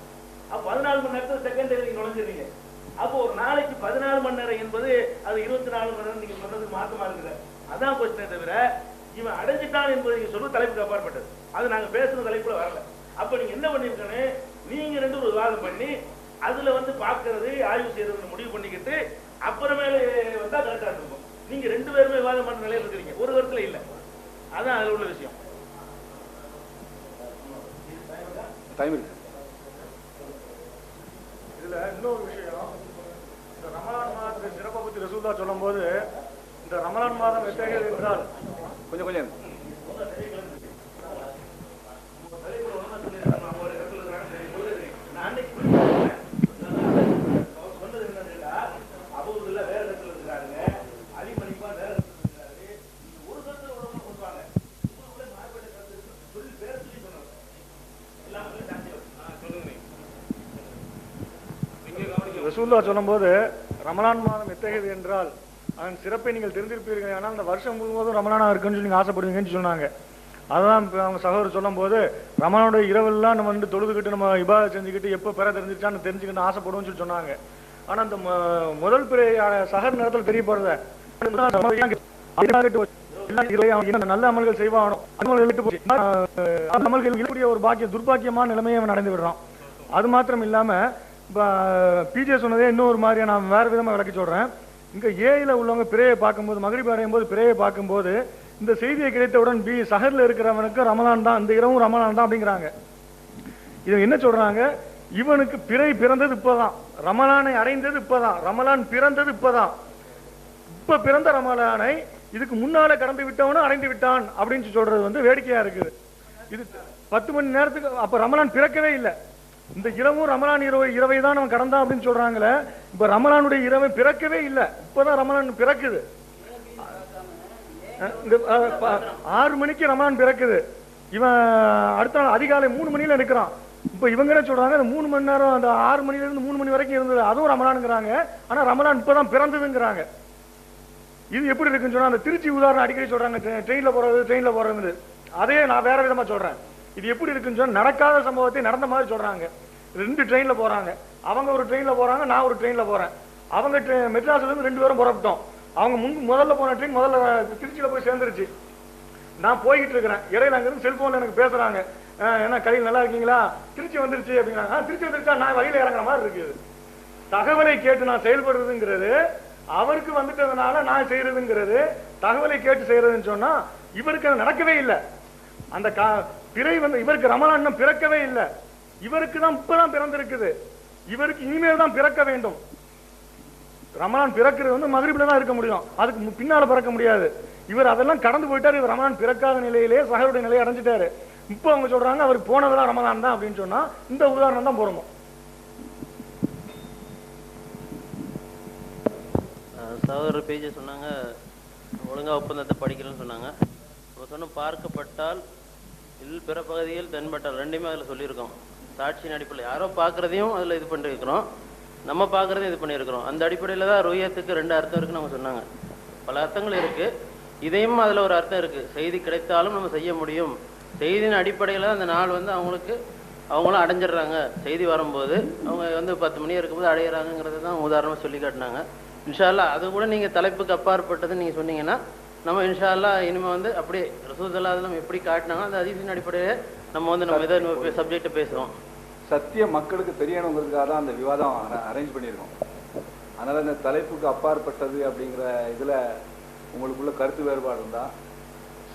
அப்ப 14 மணி நேரத்தில் செகண்ட் டே நீங்க நுழைஞ்சிருக்கீங்க. அப்போ ஒரு நாளைக்கு 14 மணி நேரம் என்பது அது 24 மணி நேரம் நீங்க சொன்னது மாற்றமா இருக்குது. அதான் பிரச்சனை தவிர இவன் அடைஞ்சிட்டான் என்பது நீங்க சொல்ல தலைப்புக்கு அப்பாற்பட்டது. அது நாங்க பேசுற தலைப்புல வரல. அப்ப நீங்க என்ன பண்ணிருக்கீங்க, நீங்க 2 ஒரு விவாதம் பண்ணி அதுல பார்க்கறது ஆய்வு செய்யறது முடிவு பண்ணிக்கிட்டு அப்புறமேல வந்தா கரெக்டா இருக்கும். நீங்க 2 பேருமே விவாதம் பண்ண நிலையில இருக்கிறீங்க, ஒரு கருத்துல இல்ல. அதான் அதுல உள்ள விஷயம். டைம் இருக்கு. இதுல இன்னொரு விஷயம், இந்த ரமலான் மாதத்தை சிறப்பை பத்தி ரசூலுல்லாஹ் சொல்லும் போது, இந்த ரமலான் மாதம் எத்தகையது என்றால் கொஞ்சம் ரசூலுல்லாஹ் சொல்லும் போது, ரமலான் மாதம் எத்தகையது என்றால் அதன் சிறப்பை நீங்கள் தெரிந்திருப்பீர்கள். ஆனால் அந்த வருஷம் முழுவதும் ரமலானா இருக்குன்னு சொல்லி நீங்கள் ஆசைப்படுவீங்கன்னு சொன்னாங்க. அதான் அவங்க சகோதரர் சொல்லும் போது, ரமலானுடைய இரவெல்லாம் நம்ம தொழுதுகிட்டு நம்ம இபாதத் செஞ்சுக்கிட்டு எப்போ பெற தெரிஞ்சிச்சான்னு தெரிஞ்சுக்கிட்டு ஆசைப்படுவோம்னு சொல்லி சொன்னாங்க. ஆனால் அந்த முதல் பிறை சகர் நேரத்தில் தெரிய போறத நல்ல அமல்கள் செய்வானோ அமல்கள் ஒரு துர்பாக்கியமான நிலைமையை அவன் அடைந்து விடுறான். அது மாத்திரம் இல்லாம பிஜே சொன்னதே இன்னொரு மாதிரியா நான் வேற விதமா விளக்கி சொல்றேன். இங்க ஏயில உள்ளவங்க பிறையை பார்க்கும்போது, மகரிப் அடையும் போது பிறையை பார்க்கும்போது, இந்த செய்தியை கிடைத்தவுடன் பி சஹர்ல இருக்கிறவனுக்கு ரமலான் தான், இந்த இரவும் ரமலான் தான் அப்படிங்கிறாங்க. இது என்ன சொல்றாங்க, இவனுக்கு பிறை பிறந்தது இப்பதான், ரமலானை அடைந்தது இப்பதான், ரமலான் பிறந்தது இப்பதான், இப்ப பிறந்த ரமலானை இதுக்கு முன்னால கடந்து விட்டவனும் அடைந்து விட்டான் அப்படின்னு சொல்றது வேடிக்கையா இருக்குது. இது 10 மணி நேரத்துக்கு அப்ப ரமலான் பிறக்கவே இல்லை. இந்த இரவும் ரமலான் இரவை தான் நம்ம கடந்தான் அப்படின்னு சொல்றாங்களே, இப்ப ரமலானுடைய இரவை பிறக்கவே இல்லை, இப்பதான் ரமலான் பிறக்குது. 6 மணிக்கு ரமலான் பிறக்குது. இவன் அடுத்த நாள் அதிகாலை 3 மணியில இருக்கிறான். இப்ப இவங்க என்ன சொல்றாங்க, அந்த 3 மணி நேரம், அந்த 6 மணில இருந்து 3 மணி வரைக்கும் இருந்தது அதுவும் ரமலான்ங்கிறாங்க. ஆனா ரமலான் இப்பதான் பிறந்ததுங்கிறாங்க. இது எப்படி இருக்குன்னு சொன்னா, அந்த திருச்சி உதாரணம் அடிக்கடி சொல்றாங்க, ட்ரெயின்ல போறது. அதே நான் வேற விதமா சொல்றேன். இது எப்படி இருக்குன்னு சொன்னா, நடக்காத சம்பவத்தை நடந்த மாதிரி சொல்றாங்க. 2 ட்ரெயின்ல போறாங்க, அவங்க ஒரு ட்ரெயின்ல போறாங்க, நான் ஒரு ட்ரெயின்ல போறேன். அவங்க மெட்ராஸ்ல இருந்து 2 பேரும் புறப்பட்டோம். அவங்க முதல்ல போன ட்ரெயின் முதல்ல திருச்சியில போய் சேர்ந்துருச்சு. நான் போய்கிட்டு இருக்கிறேன், இடையில அங்க இருந்து செல்போன்ல எனக்கு பேசுறாங்க, என்ன கடையில் நல்லா இருக்கீங்களா, திருச்சி வந்துருச்சு அப்படிங்கிறாங்க. திருச்சி வந்துருச்சா, நான் வழியில இறங்குற மாதிரி இருக்குது. தகவலை கேட்டு நான் செயல்படுறதுங்கிறது அவருக்கு வந்துட்டதுனால நான் செய்யறதுங்கிறது, தகவலை கேட்டு செய்யறதுன்னு சொன்னா இவருக்கு அது நடக்கவே இல்லை. அந்த பிறை வந்து இவருக்கு ரமலான் இன்னும் பிறக்கவே இல்லை. இவருக்கு தான் இப்பதான் பிறந்திருக்குது. இவருக்கு இனிமேல் தான் பிறக்க வேண்டும். ரமலான் பிறக்கிறது வந்து மகரிபில தான் இருக்க முடியும், அதுக்கு பின்னால பிறக்க முடியாது. இவர் அதெல்லாம் கடந்து போயிட்டாரு. இவர் ரமலான் பிறக்காத நிலையிலேயே சஹருடைய நிலையை அடைஞ்சிட்டாரு. இப்போ அவங்க சொல்றாங்க அவருக்கு போனதெல்லாம் ரமலான் தான் அப்படின்னு சொன்னா இந்த உதாரணம் தான் போறோம். சகோதரர் பேஜ் சொன்னாங்க ஒழுங்கா ஒப்பந்தத்தை படிக்கலன்னு சொன்னாங்க. சொன்ன பார்க்கப்பட்டால் பிற பகுதியில் தென்பட்டால் ரெண்டுமே அதில் சொல்லியிருக்கோம். சாட்சியின் அடிப்படையில் யாரோ பார்க்குறதையும் அதில் இது பண்ணியிருக்கிறோம், நம்ம பார்க்குறதையும் இது பண்ணியிருக்கிறோம். அந்த அடிப்படையில் தான் ருயத்துக்கு 2 அர்த்தம் இருக்குன்னு நம்ம சொன்னாங்க. பல அர்த்தங்கள் இருக்குது, இதையும் அதில் ஒரு அர்த்தம் இருக்குது. செய்தி கிடைத்தாலும் நம்ம செய்ய முடியும். செய்தியின் அடிப்படையில் அந்த நாள் வந்து அவங்களும் அடைஞ்சிடுறாங்க. செய்தி வரும்போது அவங்க வந்து 10 மணி இருக்கும்போது அடையிறாங்கிறது தான் உதாரணமாக சொல்லி காட்டினாங்க. இன்ஷா அல்லாஹ் அது கூட நீங்கள் தலைப்புக்கு அப்பாற்பட்டதுன்னு நீங்கள் சொன்னீங்கன்னா நம்ம இன்ஷா அல்லாஹ் இனிமேல் வந்து அப்படியே ரசூல் ஸல்லல்லாஹு அலைஹி வஸல்லம் எப்படி காட்டினாங்க அந்த ஹதீஸின் அடிப்படையிலே நம்ம இதை சப்ஜெக்டை பேசுவோம். சத்திய மக்களுக்கு தெரியணுங்கிறதுக்காக தான் அந்த விவாதம் அரேஞ்ச் பண்ணியிருக்கோம். அதனால இந்த தலைப்புக்கு அப்பாற்பட்டது அப்படிங்கிற இதுல உங்களுக்குள்ள கருத்து வேறுபாடு இருந்தா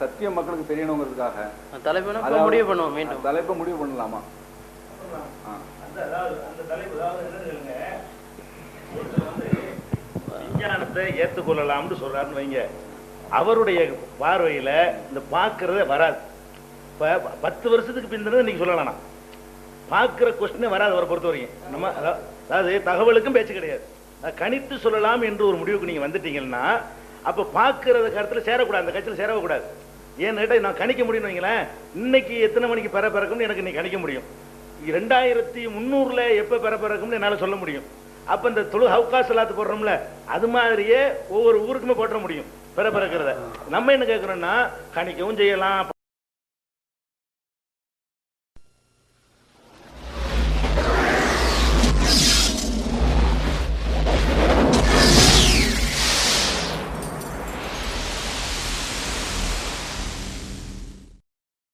சத்திய மக்களுக்கு தெரியணுங்கிறதுக்காக தலைப்பை முடிவு பண்ணுவோம். மீண்டும் தலைப்பை முடிவு பண்ணலாமா? விஞ்ஞானத்தை ஏற்றுக்கொள்ளலாம்னு சொல்றாருன்னு வைங்க, அவருடைய பார்வையில இந்த பார்க்கறதே வராது. இப்ப 10 வருஷத்துக்கு பின்னது நீங்க சொல்லலாம், பார்க்கிற கொஸ்டினே வராது அவரை பொறுத்த வரைக்கும். நம்ம அதாவது தகவலுக்கும் பேச்சு கிடையாது, கணித்து சொல்லலாம் என்று ஒரு முடிவுக்கு நீங்க வந்துட்டீங்கன்னா அப்ப பார்க்கறத கருத்துல சேரக்கூடாது, அந்த கட்சியில் சேரக்கூடாது. ஏன்னு கேட்டா நான் கணிக்க முடியும் வைங்களேன், இன்னைக்கு எத்தனை மணிக்கு பிறக்கும்னு எனக்கு இன்னைக்கு கணிக்க முடியும். 2300ல எப்ப பிறக்கும்னு என்னால சொல்ல முடியும். அப்ப இந்த தொழு ஹவுகா சலாத்து போடுறோம்ல, அது மாதிரியே ஒவ்வொரு ஊருக்குமே போட்டுற முடியும் பிறக்கிறத. நம்ம என்ன கேட்கிறோம்னா கணிக்கவும் செய்யலாம்,